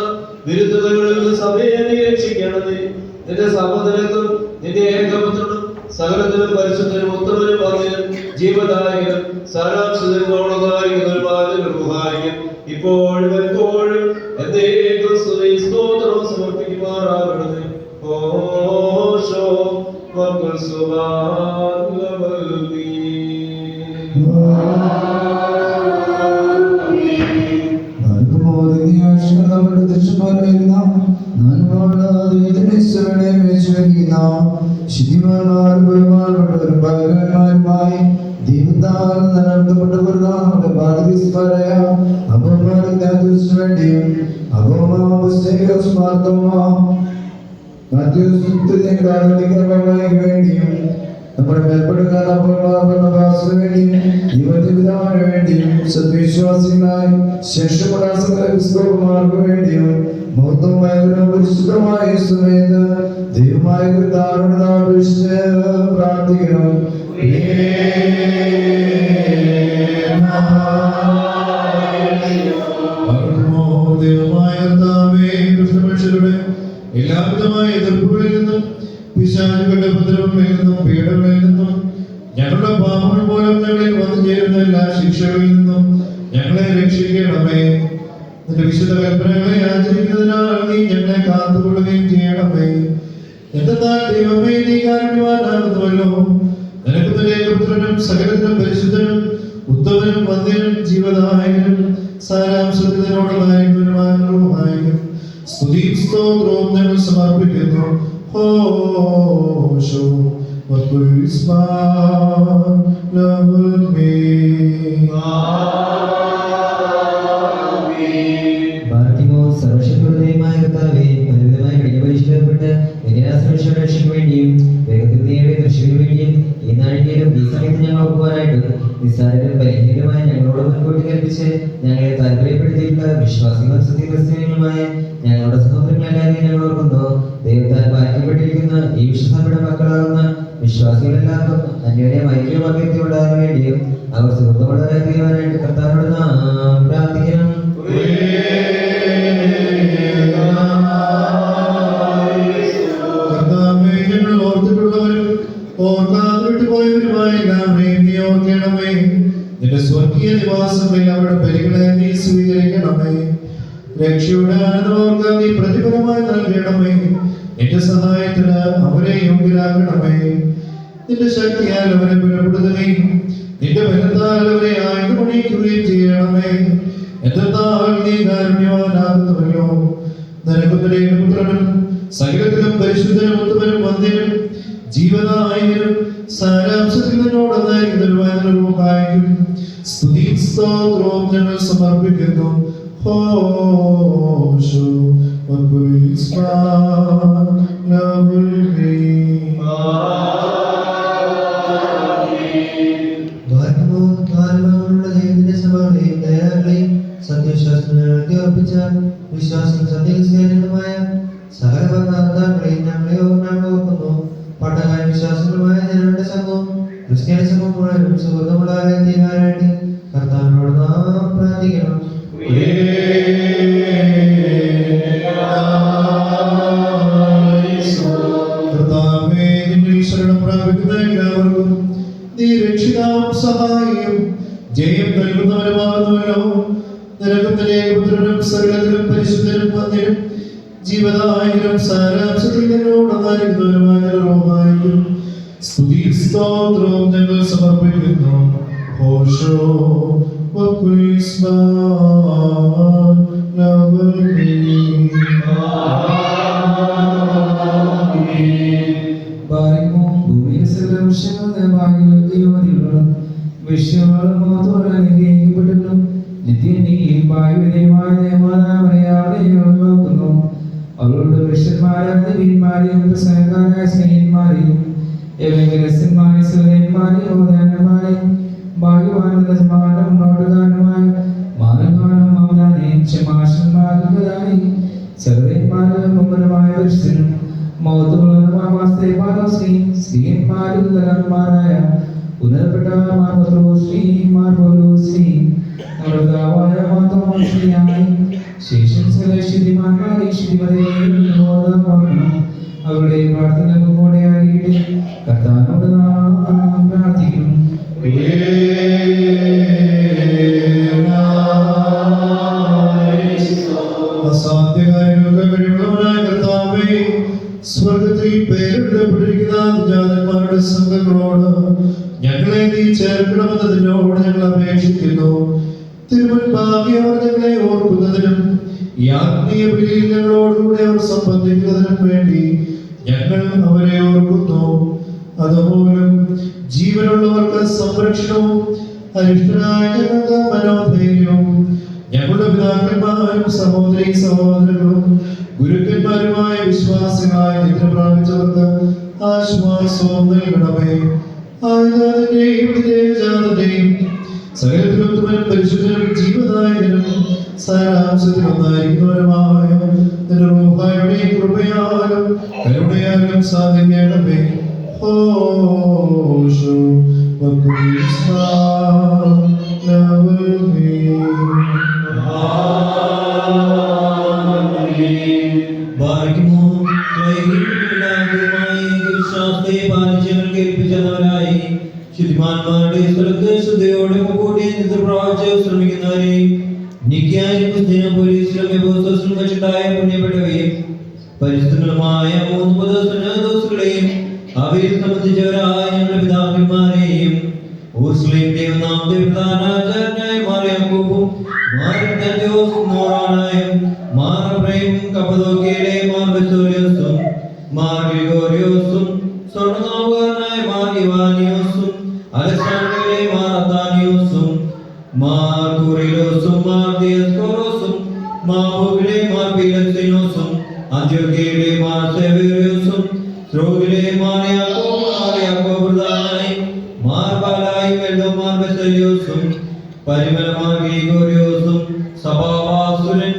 വിരുദ്ധതകളിൽ നിന്ന് സഭയെ നീ രക്ഷിക്കണമേ. നിന്റെ സഹോദരനും നിന്റെ ഏകപുത്രനും സകലത്തിനും പരിശുദ്ധനും ഉത്തമനും വന്ദനും ജീവദായകനും സാരാംശത്തിനോടൊന്നായിരിക്കും ഇപ്പോഴും എപ്പോഴും എന്നേക്കും സ്തോത്രം സമർപ്പിക്കുമാറാകണമേ. ഓശോ മക്കൾ സുബാലവൽമീ. ശുദ്ധിമാന്മാരുമായി ദൈവത്താൽ നിലനിർത്തപ്പെട്ടവർ നമ്മുടെ ബാധികസ്മരായ അപമാനത്തിന് വേണ്ടിയും വേണ്ടിയും നമ്മുടെ മേൽപ്പെടുക്കാൻ അപമാനവാസിന് വേണ്ടിയും ദൈവത്തിപിതാവിന് വേണ്ടിയും സദ്വിശ്വാസികളായി ശേഷമുള്ള സകലമാർക്ക് വേണ്ടിയും മഹത്വമായ പരിശുദ്ധമായ സമയത്ത് ദൈവമായ അപേക്ഷിച്ച് പ്രാർത്ഥിക്കണം. മനുഷ്യരുടെ എല്ലാവിധമായ എതിർപ്പുകളിൽ നിന്നും പിശാചുകളുടെ ഉപദ്രവങ്ങളിൽ നിന്നും പീഡകളിൽ നിന്നും ഞങ്ങളുടെ പാപങ്ങൾ മൂലം ഞങ്ങളിൽ വന്നു ചേരുന്ന എല്ലാ ശിക്ഷകളിൽ നിന്നും ഞങ്ങളെ രക്ഷിക്കണമേ. നിന്റെ വിശുദ്ധ കൽപ്പനകളെ ആചരിക്കുന്നതിനാൽ നീ ഞങ്ങളെ കാത്തുകൊള്ളുകയും ചെയ്യണമേ. എന്തെന്നാൽ ദൈവമേ നീ കാരുണ്യവാനാകുന്നുവല്ലോ. നിനക്ക് നിന്റെ ഏകപുത്രനും സകലത്തിനും പരിശുദ്ധനും ഉത്തമനും വന്ദനും ജീവദായകനും സാരാംശത്തിനോടുമായിരിക്കും സ്തുതിയും സ്തോത്രവും ഞങ്ങൾ സമർപ്പിക്കുന്നു. ഓശോ സർവശക്തമായ കർത്താവേ, പരിമിതമായ കഠിനപരിഷ്കരപ്പെട്ട് രക്ഷയ്ക്ക് വേണ്ടിയും വേഗത്തിൽ ദൃശ്യത്തിന് വേണ്ടിയും ഈ നാഴികയിലും ഈ സമയത്ത് ഞങ്ങൾ ഒപ്പുവാനായിട്ടും നിസ്സാരരും ബലഹീനമായ ഞങ്ങളോട് മുൻകൂട്ടി കൽപ്പിച്ച് ഞങ്ങളെ താല്പര്യപ്പെടുത്തിയിട്ടുള്ള വിശ്വാസികളും സത്യക്രിസ്ത്യാനികളുമായ ഞങ്ങളുടെ സഹോദരങ്ങളെല്ലാവരെയും ഞങ്ങൾ ഓർക്കുന്നു. ദൈവത്താൽ വായിക്കപ്പെട്ടിരിക്കുന്ന ഈ വിശ്വസഭയുടെ മക്കളാകുന്ന വിശ്വാസികളെല്ലാവർക്കും അന്യോന്യം ഐക്യവാക്യത്തിൽ ഉണ്ടാകാൻ വേണ്ടിയും അവർ സുഹൃത്തുക്കളുടെ തീരുമാനമായിട്ട് കർത്താവിനോട് നാം പ്രാർത്ഥിക്കണം. നിന്റെ സ്വർഗീയ നിവാസങ്ങളിൽ അവരുടെ ബലികളെ നീ സ്വീകരിക്കണമേ. രക്ഷയുടെ ആനന്ദമോർക്ക് നീ പ്രതിഫലമായി നൽകണമേ. നിന്റെ സഹായത്തിന് അവരെ യോഗ്യരാക്കണമേ. നിന്റെ ശക്തിയാൽ അവരെ ബലപ്പെടുത്തുകയും നിന്റെ ബലത്താൽ അവരെ ആയുധമണിയിക്കുകയും ചെയ്യണമേ. എന്തെന്നാൽ നീ കാരുണ്യവാനാകുന്നുവല്ലോ. നിനക്ക് നിന്റെ ഏകപുത്രനും സകലത്തിലും പരിശുദ്ധനും ഉത്തമനും വന്ദനും ജീവദായകനും സാരാംശത്തിൽ നിന്നോടൊന്നായിരിക്കും സ്തുതിയും സ്തോത്രവും ഞങ്ങൾ സമർപ്പിക്കുന്നു. വിശ്വാസം സത്യമായ സകല ഭരണാധികാരികളെയും ഞങ്ങളെ ഓർക്കുന്നു. പട്ടകാല വിശ്വാസങ്ങളുമായ ജനങ്ങളുടെ സംഘവും ക്രിസ്ത്യാനി സംഘം മുഴുവനും സുഹൃത്തുക്കളായ തീരുമാനമായിട്ട് കർത്താവിനോട് നാം പ്രാർത്ഥിക്കണം. ശരണം പ്രാപിക്കുന്ന എല്ലാവർക്കും നീ രക്ഷിതാവും സഹായിയും ജയം നൽകുന്നവരുമാകുന്നുവല്ലോ. നിനക്ക് നിന്റെ ഏകപുത്രനും സകലത്തിലും പരിശുദ്ധനും വന്ദനും ജീവദായകനും സാരാംശത്തിൽ നിന്നോടൊന്നായിരിക്കുന്നവരുമായ റോഹായിക്കും സ്തുതി സ്തോത്രവും ഞങ്ങൾ സമർപ്പിക്കുന്നു. ഹോഷോ വകുസ്മാൻ ലവൽമീ. ഭൂമിയിൽ വിശ്വങ്ങളും അനുഗ്രഹിക്കപ്പെട്ടിട്ടും നിത്യനെയും വായുവിനെയുമാക്കുന്നു. അവളുടെ പുരുഷന്മാരായ നബിമാരെയും പ്രസംഗക്കാരായ സ്നേഹിന്മാരെയും എവരസ്യന്മാരെ സുരന്മാരെയും ഓദാനന്മാരെയും ഭാഗ്യവാനും നോട്ടുകാരനുമായ മാനവാനും മൗനാനെയും ക്ഷമാശന്മാരും ചെറുതന്മാരും മുമ്പരമായ പുരുഷനും സ്ത്രീയന്മാരിൽ തലന്മാരായ ഉന്നതപ്പെട്ട ശേഷം അവരുടെ പ്രാർത്ഥന കൂടെയായിട്ട് കർത്താവിനോട് നാം പ്രാർത്ഥിക്കുന്നു. അസാധ്യകാര്യങ്ങൾക്ക് കഴിവുള്ളവനായ കർത്താവേ, സ്വർഗത്തിൽ പേരെഴുതപ്പെട്ടിരിക്കുന്ന ജാതന്മാരുടെ സംഘങ്ങളോട് ഞങ്ങളെ നീ ചേർക്കണമെന്ന് നിന്നോട് ഞങ്ങൾ അപേക്ഷിക്കുന്നു. തിരുമുൻപാകെ അവർ ഞങ്ങളെ ഓർക്കുന്നതിനും ഈ ആത്മീയ ബലിയിൽ ഞങ്ങളോടുകൂടെ അവർ സംബന്ധിക്കുന്നതിനും വേണ്ടി ഞങ്ങൾ അവരെ ഓർക്കുന്നു. അതുപോലും ജീവനുള്ളവർക്ക് സംരക്ഷണവും അരിഷ്ടനായ ഞങ്ങൾക്ക് മനോധൈര്യവും ഞങ്ങളുടെ പിതാക്കന്മാരും സഹോദരി സഹോദരങ്ങളും ഗുരുക്കന്മാരുമായ വിശ്വാസികളായ നിദ്ര പ്രാപിച്ചവർക്ക് ആശ്വാസവും നൽകണമേ. ആയുധത്തിന്റെയും ജാതന്റെയും സകലത്തിലും പരിശുദ്ധനും ജീവനായകനും സാരാംശത്തിലൊന്നായിരിക്കുന്നവരുമായ നിന്റെ റൂഹായുടെ കൃപയാലും കരുണയാലും സാധിക്കണമേ. ഹോഷു വകുസ്മാൻ ലവൽമീ. ശുദ്ധിമാന്മാരുടെ സ്ഥലത്ത് ശ്രദ്ധയോടെ കൂടി ശ്രമിക്കുന്നവരെ വെച്ചിട്ടായ പുണ്യപ്പെട്ടവയും പരിശുദ്ധങ്ങളുമായ 3 ദിവസങ്ങളെയും അവയിൽ സംബന്ധിച്ചവരായ ഞങ്ങളുടെ പിതാക്കന്മാരെയും ഊർസ്ലേം ദേവനാമത്തെ പ്രധാനാചാര്യനായ മാറിയാക്കോബും കപ്പദോക്യയിലെ മാർ ബെസോലിയോസും മാർ ഗ്രിഗോറിയോസും സ്വർണ്ണനാമകാരനായ മാർ ഇവാനിയോസും അലക്സാണ്ട്രിയയിലെ മാർ അത്താനിയോസും മാർ കൂറിലോസും മാർ ദിയസ്കോറോസും മാഹോവിലെ മാർ പീലക്സിനോസും അന്ത്യോക്യയിലെ മാർ സെവേറിയോസും ത്രോഗിലെ മാർ യാക്കോബ് പ്രധാനായി മാർ ബാലായും എല്ലോ മാർ ബെസോലിയോസും പരിമല മാർ ഗ്രിഗോറിയോസും സഭാവാസുരൻ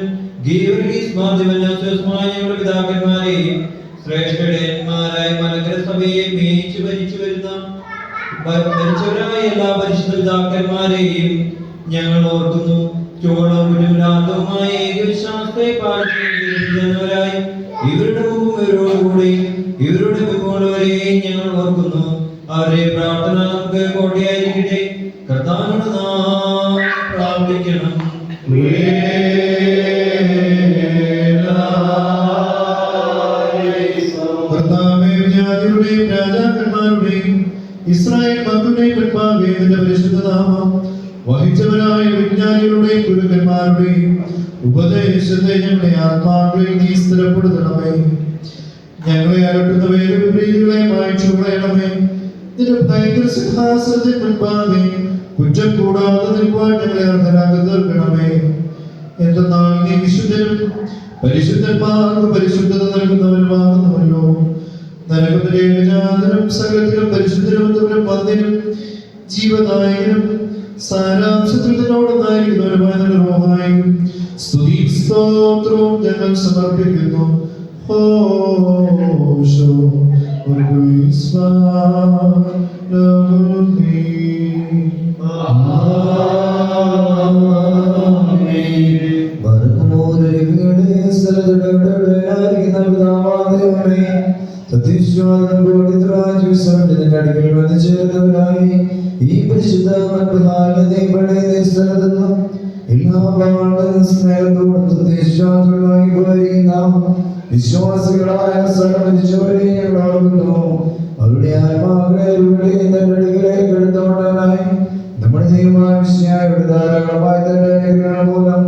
ഗീവർഗീസ് മാർ ദിവന്യാസോസുമായ ഞങ്ങളുടെ പിതാക്കന്മാരെയും ശ്രേഷ്ഠന്മാരായ മലങ്കര സഭയെ മേയിച്ചു ഭരിച്ചു വരുന്ന മരിച്ചവരായ എല്ലാ പരിശുദ്ധ പിതാക്കന്മാരെയും ഞങ്ങൾ ഓർക്കുന്നു. ചോളവുമില്ലാത്തതുമായ ഏകവിശ്വാസത്തെ പാലിക്കുന്നവരായി ഇവരുടെ മുമ്പും ഇവരോടുകൂടി ഇവരുടെ പിമ്പോളവരെയും ഞങ്ങൾ ഓർക്കുന്നു. അവരുടെ പ്രാർത്ഥന നമുക്ക് കോട്ടയായിരിക്കട്ടെ. കർത്താവിനോട് നാം പ്രാർത്ഥിക്കണം. കർത്താവേ, വിജാതികളുടെയും രാജാക്കന്മാരുടെയും ഇസ്രായേൽ മക്കളുടെയും മുൻപാകെ നിന്റെ പരിശുദ്ധ നാമം വഹിച്ചവരായ വിജ്ഞാനികളുടെയും ഗുരുക്കന്മാരുടെയും ഉപദേശത്തെ ഞങ്ങളുടെ ആത്മാക്കളിൽ നീ സ്ഥിരപ്പെടുത്തണമേ. ഞങ്ങളെ അകറ്റുന്നവയെ വിപരീതങ്ങളെ മായ്ച്ചു കളയണമേ. നിന്റെ ഭയങ്കര സിംഹാസനത്തിന് മുൻപാകെ കുറ്റം കൂടാതെ നിൽക്കുവാൻ ഞങ്ങളെ അർഹരാക്കി തീർക്കണമേ. എന്തെന്നാൽ നീ വിശുദ്ധനും പരിശുദ്ധന്മാർക്ക് പരിശുദ്ധത നൽകുന്നവരുമാകുന്നുവല്ലോ. നരകത്തിലെ വിജാതനും സകലത്തിലും പരിശുദ്ധനും പന്തിനും ജീവനായകനും സാരാംശത്തിൽ നിന്നോടൊന്നായിരിക്കുന്നവരുമായ റോഹായും സ്തുതി സ്തോത്രവും ഞങ്ങൾ സമർപ്പിക്കുന്നു. ഹോഷോ വകുസ്മാൻ ലവൽമീ. ഈ പരിശുദ്ധ വിശ്വാസികളായ അവരുടെ ആത്മാക്കളെ തന്റെ അടുക്കലേക്ക് എടുത്തുകൊണ്ടവനായി നമ്മുടെ ദൈവമായ ധാരാളമായി തന്റെ അനുഗ്രഹങ്ങൾ മൂലം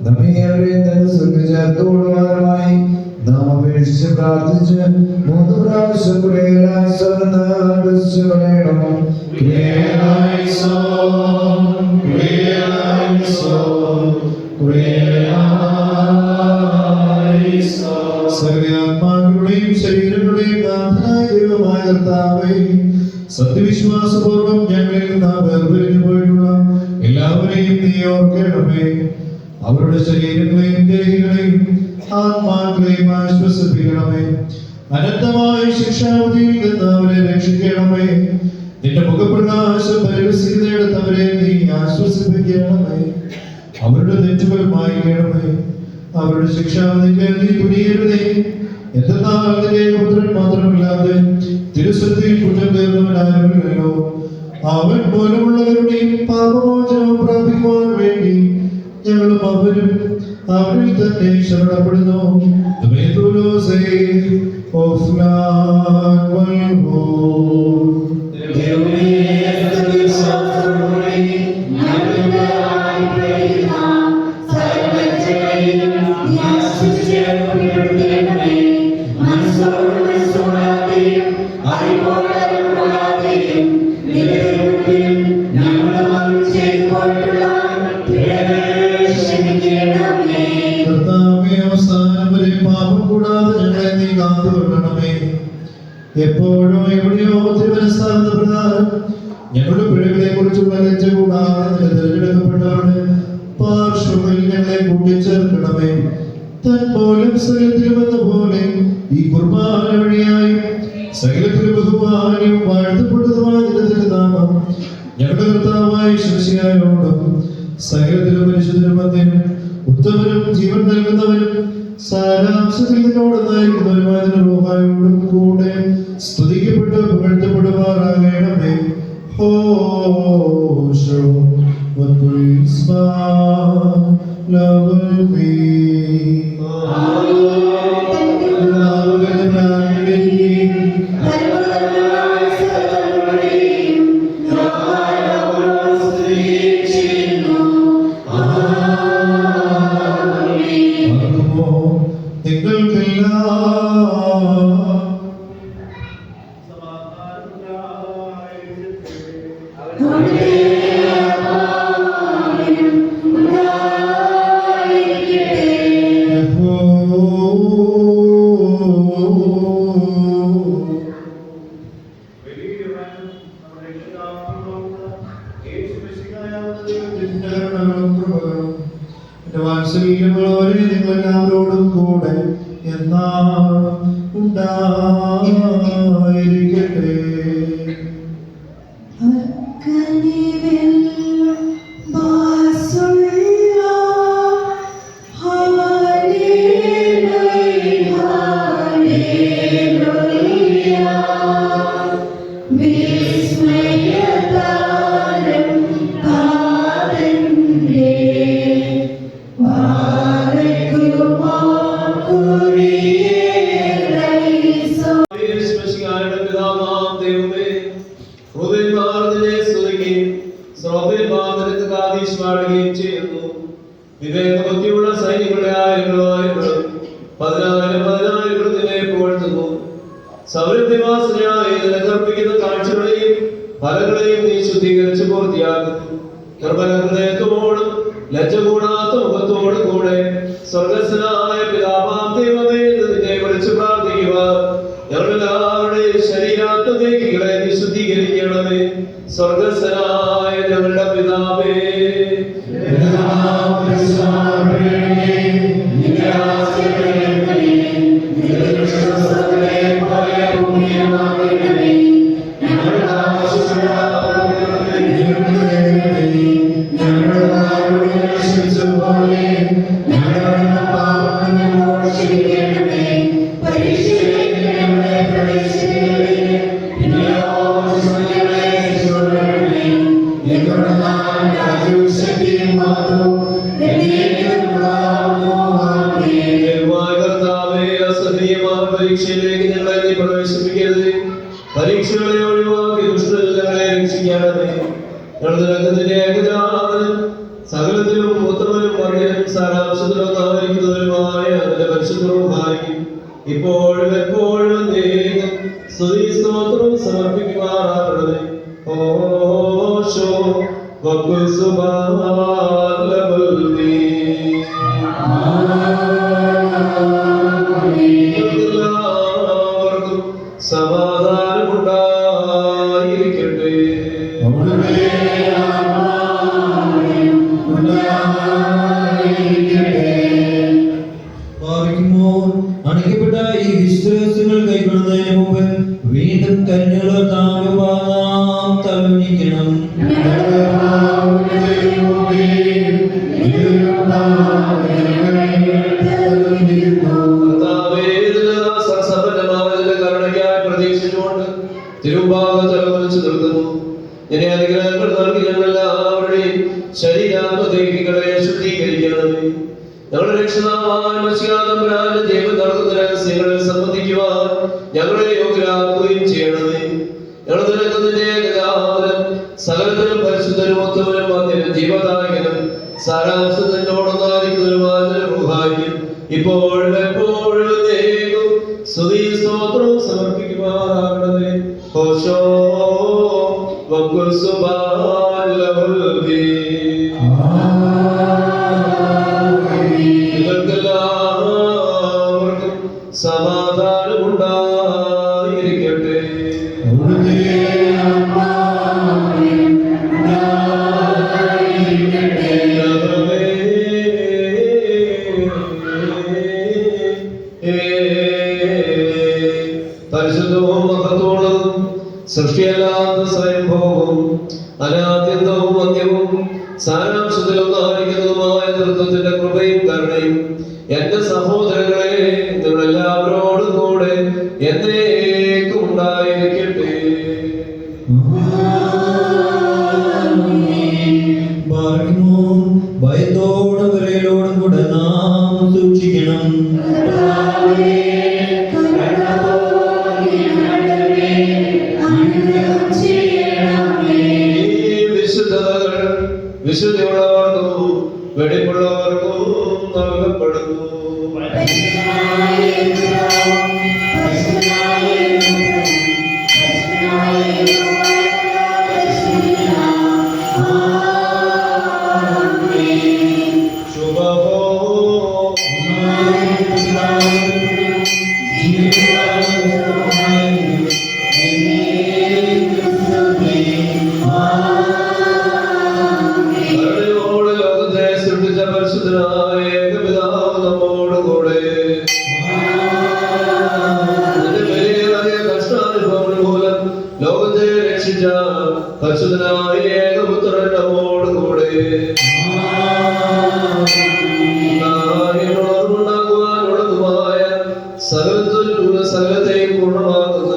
നമ്മെ അവരെയും തന്റെ സ്വർഗ്ഗ ചേർത്തുകൊള്ളുവാനുമായി നാം അപേക്ഷിച്ച് പ്രാർത്ഥിച്ച് 3 പ്രാവശ്യം കളയണം. സർവ്വാത്മാക്കളുടെയും ശരീരങ്ങളുടെയും നാഥനായ ദൈവമായ കർത്താവേ, സത്യവിശ്വാസപൂർവ്വം ഞങ്ങളിൽ നിന്ന് വേർപിരിഞ്ഞു പോയിട്ടുള്ള എല്ലാവരെയും നീ ഓർക്കണമേ. അവരുടെ ശരീരങ്ങളെയും ദേഹികളെയും ആത്മാക്കളെയും ആശ്വസിപ്പിക്കണമേ. അനന്തമായ ശിക്ഷാവധിയിൽ നിന്ന് അവരെ രക്ഷിക്കണമേ. നിന്റെ മുഖപ്രകാശം പരിഹസിക്കുന്നിടത്തവരെ നീ ആശ്വസിപ്പിക്കണമേ. അവരുടെ തെറ്റുകൾ മായ്ക്കണമേ. അവരുടെ ശിക്ഷാവധിക്ക് നീ തുനിയരുതേ. എന്തെന്നാൽ നിന്റെ പുത്രൻ മാത്രമല്ലാതെ തിരുസന്നിധിയിൽ കുറ്റം തീർന്നവനാരുമില്ലല്ലോ. അവൻ മൂലമുള്ളവരുടെയും പാപമോചനം പ്രാപിക്കുവാൻ വേണ്ടി ഞങ്ങളും അവരും അവരിൽ തന്നെ ശരണപ്പെടുന്നു. എപ്പോഴോ എവിടെയോ തിരുമനസ്സാകുന്ന പ്രകാരം ഞങ്ങളുടെ പിഴകളെ കുറിച്ചുള്ള ലജ്ജ കൂടാതെ തിരഞ്ഞെടുക്കപ്പെട്ടവരുടെ പാർശ്വങ്ങളിൽ ഞങ്ങളെ കൂട്ടിച്ചേർക്കണമേ. തന്മൂലം സകലത്തിലുമെന്ന പോലെ ഈ കുർബാന വഴിയായി സകലത്തിലും ബഹുമാനവും വാഴ്ത്തപ്പെട്ടതുമായ നാമം ഞങ്ങളുടെ കർത്താവായ ശിവശിയായോടും സകലത്തിലും പരിശുദ്ധനും മധ്യനും ഉത്തമനും ജീവൻ നൽകുന്നവനും സാരാംശത്തിൽ നിന്നോടൊന്നായിരിക്കുന്നവരുമായ റൂഹായോടും കൂടെ സ്തുതിക്കപ്പെട്ട് പുകഴ്ത്തപ്പെടുമാറാകണമേ. ഹോശോ വാത്സല്യമുള്ളവരെ നിങ്ങളെല്ലാവരോടും കൂടെ ഉണ്ടായിരിക്കട്ടെ. വിവേകബുദ്ധിയുള്ള സൈനികളുടെ ആയിരങ്ങളും 10,000 നിന്നെ പുകഴ്ത്തുന്നു. സൗരഭ്യവാസനയായി നിലനിർപ്പിക്കുന്ന കാഴ്ചകളെയും ഫലങ്ങളെയും നീ ശുദ്ധീകരിച്ച് പൂർത്തിയാക്കുന്നു. നിർമ്മല ഹൃദയത്തോടും ലജ്ജ കൂടാത്ത മുഖത്തോടും കൂടെ സ്വർഗസ്ഥനായ പിതാവാം ദൈവമേ നിന്നെ വിളിച്ചു പ്രാർത്ഥിക്കുക. ഞങ്ങളെല്ലാവരുടെയും ശരീരാത്മദേഹികളെ നീ ശുദ്ധീകരിക്കണമേ. സ്വർഗസ്ഥനായ ഞങ്ങളുടെ പിതാവേ, കർത്താവേ, പരീക്ഷകളെ ഒഴിവാക്കി ദുഷ്ടങ്ങളെ രക്ഷിക്കണമേ. ഞങ്ങളുടെ ഏകജാതനും സകലത്തിലും ഉത്തമനും മകനും സാരാംശത്തിലൊന്നായിരിക്കുന്നവരുമായ അതിന്റെ പരിശുദ്ധവുമായിരിക്കും ഇപ്പോഴും എപ്പോഴും എന്നേക്കും സ്തുതി സ്തോത്രവും സമർപ്പിക്കുമാറാകണമേ. ഓശോ എല്ലാവർക്കും സമാധാനമുണ്ടായിരിക്കട്ടെ. അണയ്ക്കപ്പെട്ട ഈ വിശ്വാസങ്ങൾ കൈക്കൊള്ളുന്നതിന് മുമ്പ് വീണ്ടും കരുണയുള്ള നാം തലവനിക്കണം. പ്രതീക്ഷിച്ചുകൊണ്ട് തിരുവാതിച്ചു നിൽക്കുന്നു. എന്നെ അനുഗ്രഹങ്ങൾ നൽകി ഞങ്ങളെല്ലാവരുടെയും ശരീരാത്മദേഹികളെ ശുദ്ധീകരിക്കണമേ. ഞങ്ങളുടെ രക്ഷിതാവായ മശിഹാതമ്പുരാന്റെ ദൈവം നടക്കുന്ന രഹസ്യങ്ങളിൽ സംബന്ധിക്കുവാൻ ഞങ്ങളെ യോഗ്യരാക്കുകയും ചെയ്യണമേ. ഞങ്ങൾ നിനക്കുന്നതിന്റെ ഏകജാതനും സകലത്തിലും പരിശുദ്ധനും ഉത്തമനും മധ്യനും ജീവദായകനും സാരാംശത്തിനോടൊന്നായിരിക്കുന്നതിനുമായ റൂഹായിക്കും ഇപ്പോഴും എപ്പോഴും എന്നേക്കും സ്തുതി സ്തോത്രവും സമർപ്പിക്കുമാറാകണമേ. ഹോശോ നിങ്ങൾക്കെല്ലാവർക്കും സമാധാനമുണ്ടായിരിക്കട്ടെ. പരിശുദ്ധവും മഹത്വമുള്ളതും സൃഷ്ടിയല്ലാത്ത സ്വയംഭോഗവും അനാദ്യന്തവും അന്ത്യവും സാരാംശത്തിലൊന്നായിരിക്കുന്നതുമായ തൃത്വത്തിന്റെ കൃപയും കരുണയും എന്റെ സഹോദരങ്ങളെ നിങ്ങളെല്ലാവരോടും കൂടെ എന്നേക്കും ഉണ്ടായിരിക്കട്ടെ. ഭയത്തോടും വിറയലോടും കൂടെ നാം സൂക്ഷിക്കണം. വിശുദ്ധിയുള്ളവർക്കും വെടിപ്പുള്ളവർക്കും നൽകപ്പെടുന്നു. പരിശുദ്ധനായ ഏകപുത്രൻ നമ്മോടുകൂടെ ഉണ്ടാകുവാനുള്ളതുമായ സകലത്തെയും പൂർണ്ണമാക്കുന്ന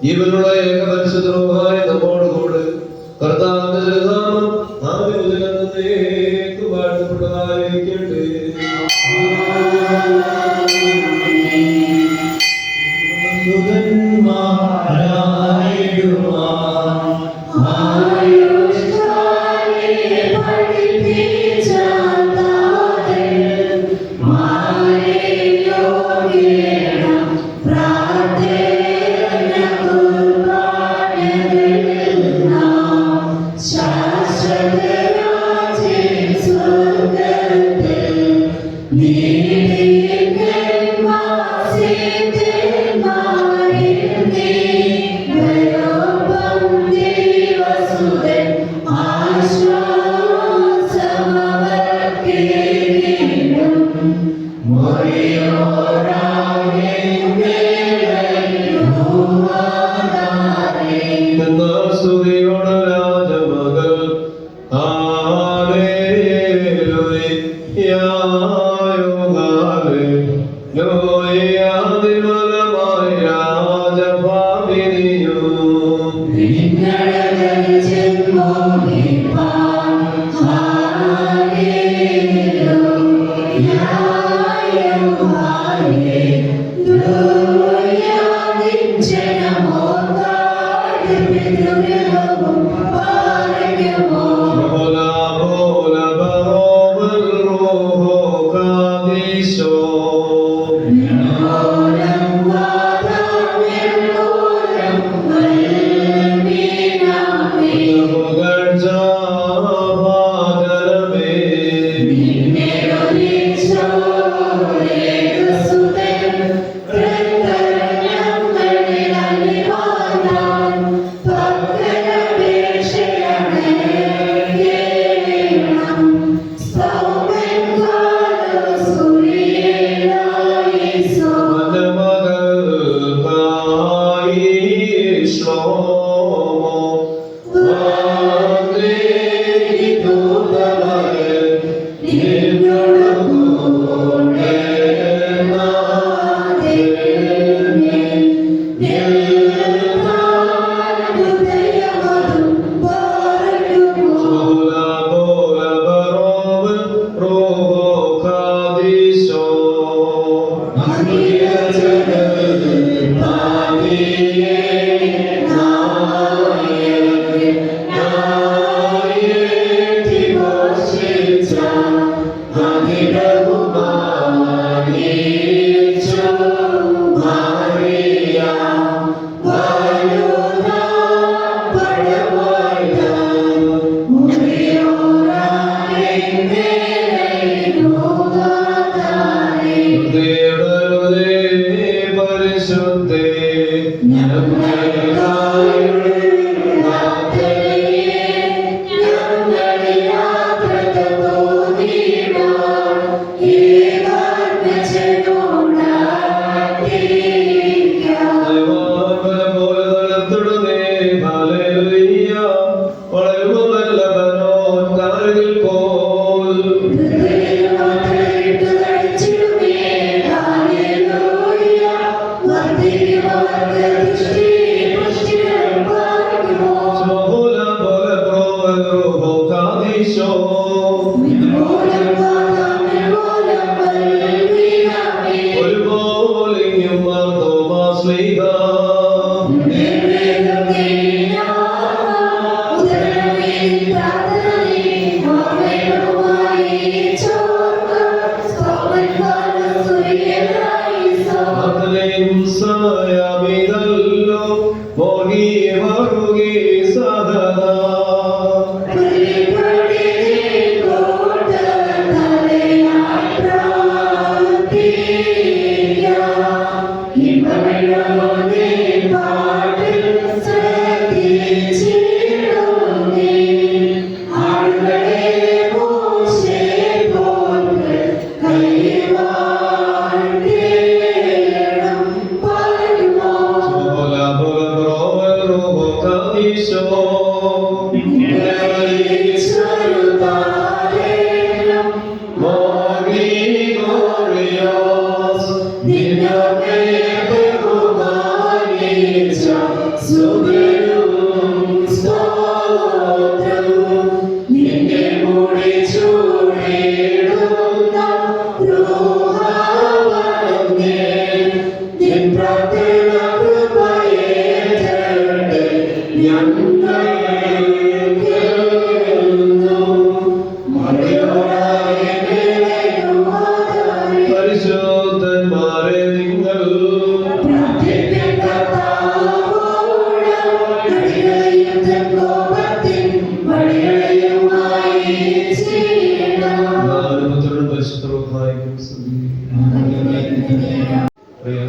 ജീവനുള്ള ഏക പരിശുദ്ധമായ നമ്മോടുകൂടെ കർത്താവിന്റെ ജലനാമം വാഴ്ത്തപ്പെട്ടതായിരിക്കട്ടെ. Hallelujah,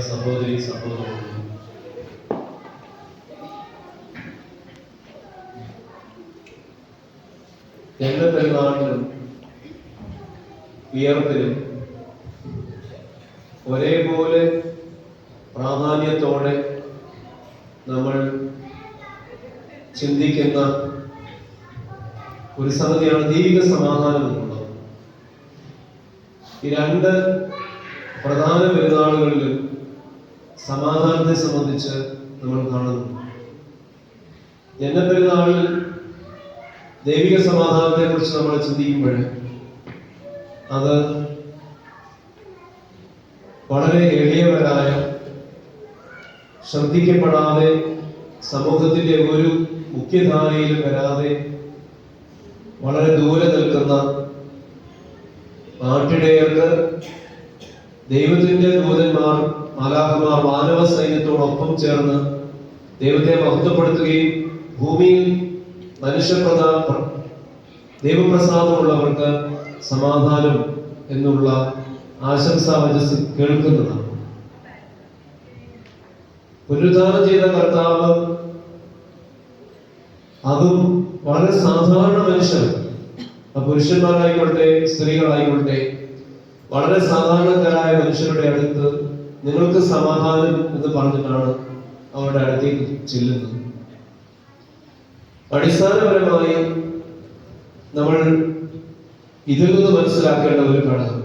സഹോദരി സഹോദരൻ, എല്ലാ പെരുന്നാളിലും വിയർപ്പിലും ഒരേപോലെ പ്രാധാന്യത്തോടെ നമ്മൾ ചിന്തിക്കുന്ന ഒരു സംഗതിയാണ് ദൈവിക സമാധാനം എന്നുള്ളത്. ഈ രണ്ട് പ്രധാന പെരുന്നാളുകളിലും സമാധാനത്തെ സംബന്ധിച്ച് നമ്മൾ കാണുന്നു. ജന്മപ്പെരുന്നാളിൽ ദൈവിക സമാധാനത്തെ കുറിച്ച് നമ്മൾ ചിന്തിക്കുമ്പോൾ അത് വളരെ എളിയവരായ, ശ്രദ്ധിക്കപ്പെടാതെ, സമൂഹത്തിന്റെ ഒരു മുഖ്യധാരയിലും വരാതെ വളരെ ദൂരെ നിൽക്കുന്ന നാട്ടിടയർക്ക് ദൈവത്തിന്റെ ദൂതന്മാർ, മാലാഖമാർ മാനവ സൈന്യത്തോടൊപ്പം ചേർന്ന് ദൈവത്തെ മഹത്വപ്പെടുത്തുകയും ഭൂമിയിൽ ദൈവപ്രസാദമുള്ളവർക്ക് സമാധാനം എന്നുള്ള ആശംസാ വചസ് കേൾക്കുന്നതാണ്. പുനരുദ്ധാനം ചെയ്ത കർത്താവ് അതും വളരെ സാധാരണ മനുഷ്യർ, പുരുഷന്മാരായിക്കൊള്ളട്ടെ സ്ത്രീകളായിക്കൊള്ളട്ടെ, വളരെ സാധാരണക്കാരായ മനുഷ്യരുടെ അടുത്ത് നിങ്ങൾക്ക് സമാധാനം എന്ന് പറഞ്ഞിട്ടാണ് അവരുടെ അടുത്തേക്ക് ചെല്ലുന്നത്. അടിസ്ഥാനപരമായി നമ്മൾ ഇതിൽ നിന്ന് മനസ്സിലാക്കേണ്ട ഒരു ഘടകം,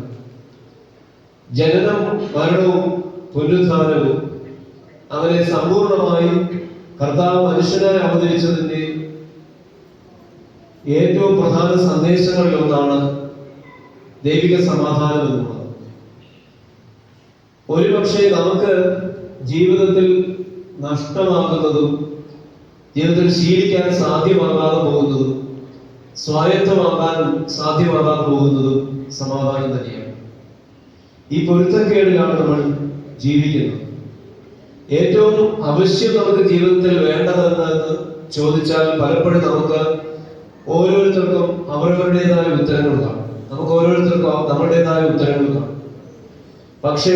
ജനനം, മരണവും പുനരുത്ഥാനവും അങ്ങനെ സമ്പൂർണമായി കർത്താവ് മനുഷ്യനായി അവതരിച്ചതിന്റെ ഏറ്റവും പ്രധാന സന്ദേശങ്ങളിൽ ഒന്നാണ് ദൈവിക സമാധാനം എന്നുള്ളത്. ഒരുപക്ഷെ നമുക്ക് ജീവിതത്തിൽ നഷ്ടമാകുന്നതും ജീവിതത്തിൽ ശീലിക്കാൻ സാധ്യമാകാതെ പോകുന്നതും സ്വായത്തമാക്കാൻ സാധ്യമാകാതെ പോകുന്നതും സമാധാനം തന്നെയാണ്. ഈ പൊരുത്തക്കേടിലാണ് നമ്മൾ ജീവിക്കുന്നത്. ഏറ്റവും അവശ്യം നമുക്ക് ജീവിതത്തിൽ വേണ്ടതെന്ന് ചോദിച്ചാൽ പലപ്പോഴും നമുക്ക് ഓരോരുത്തർക്കും അവരവരുടേതായ ഉത്തരങ്ങൾ കാണും. നമുക്ക് ഓരോരുത്തർക്കും നമ്മുടേതായ ഉത്തരങ്ങൾ കാണും. പക്ഷേ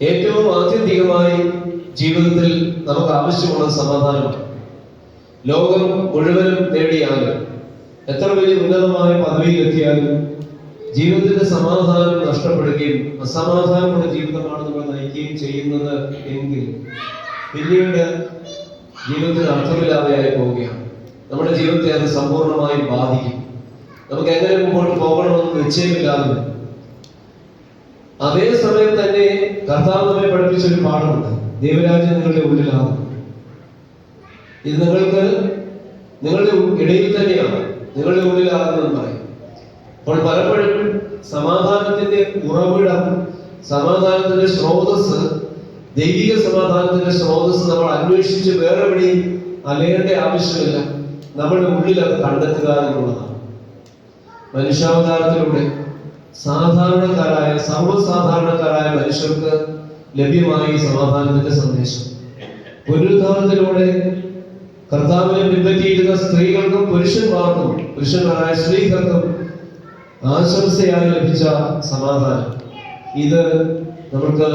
ഏറ്റവും ആത്യന്തികമായി ജീവിതത്തിൽ നമുക്ക് ആവശ്യമുള്ളത് സമാധാനമാണ്. ലോകം മുഴുവനും നേടിയാലും എത്ര വലിയ ഉന്നതമായ പദവിയിലെത്തിയാലും ജീവിതത്തിന്റെ സമാധാനം നഷ്ടപ്പെടുകയും അസമാധാനമുള്ള ജീവിതമാണ് നമ്മൾ നയിക്കുകയും ചെയ്യുന്നത് എങ്കിൽ പിന്നീട് ജീവിതത്തിന് അർത്ഥമില്ലാതെയായി പോവുകയാണ്. നമ്മുടെ ജീവിതത്തെ അത് സമ്പൂർണമായി ബാധിക്കും. നമുക്ക് എങ്ങനെ മുമ്പോട്ട് പോകണമെന്ന് നിശ്ചയമില്ലാതെ വരും. അതേസമയം തന്നെ കർത്താവ് നമ്മെ പഠിപ്പിച്ചൊരു പാഠമുണ്ട്, ദൈവരാജ്യം നിങ്ങളുടെ ഉള്ളിലാണ്. ഇത് നിങ്ങളുടെ ഇടയിൽ തന്നെയാണ്, നിങ്ങളുടെ ഉള്ളിലാകുന്നെന്ന് പറയും. അപ്പോൾ പലപ്പോഴും സമാധാനത്തിന്റെ ഉറവിടം, സമാധാനത്തിന്റെ സ്രോതസ്, ദൈവിക സമാധാനത്തിന്റെ സ്രോതസ് നമ്മൾ അന്വേഷിച്ച് വേറെ എവിടെയും അലയേണ്ട ആവശ്യമില്ല. നമ്മുടെ ഉള്ളിൽ അത് കണ്ടെത്തുക എന്നുള്ളതാണ്. മനുഷ്യാവതാരത്തിലൂടെ സാധാരണക്കാരായ സർവ്വസാധാരണക്കാരായ മനുഷ്യർക്ക് ലഭ്യമായ ഈ സമാധാനത്തിന്റെ സന്ദേശം പുനരുദ്ധാനത്തിലൂടെ കർത്താവിനെ പിൻപറ്റിയിരുന്ന സ്ത്രീകൾക്കും പുരുഷന്മാരായ സ്ത്രീകൾക്കും ആശംസയായി ലഭിച്ച സമാധാനം, ഇത് നമുക്ക്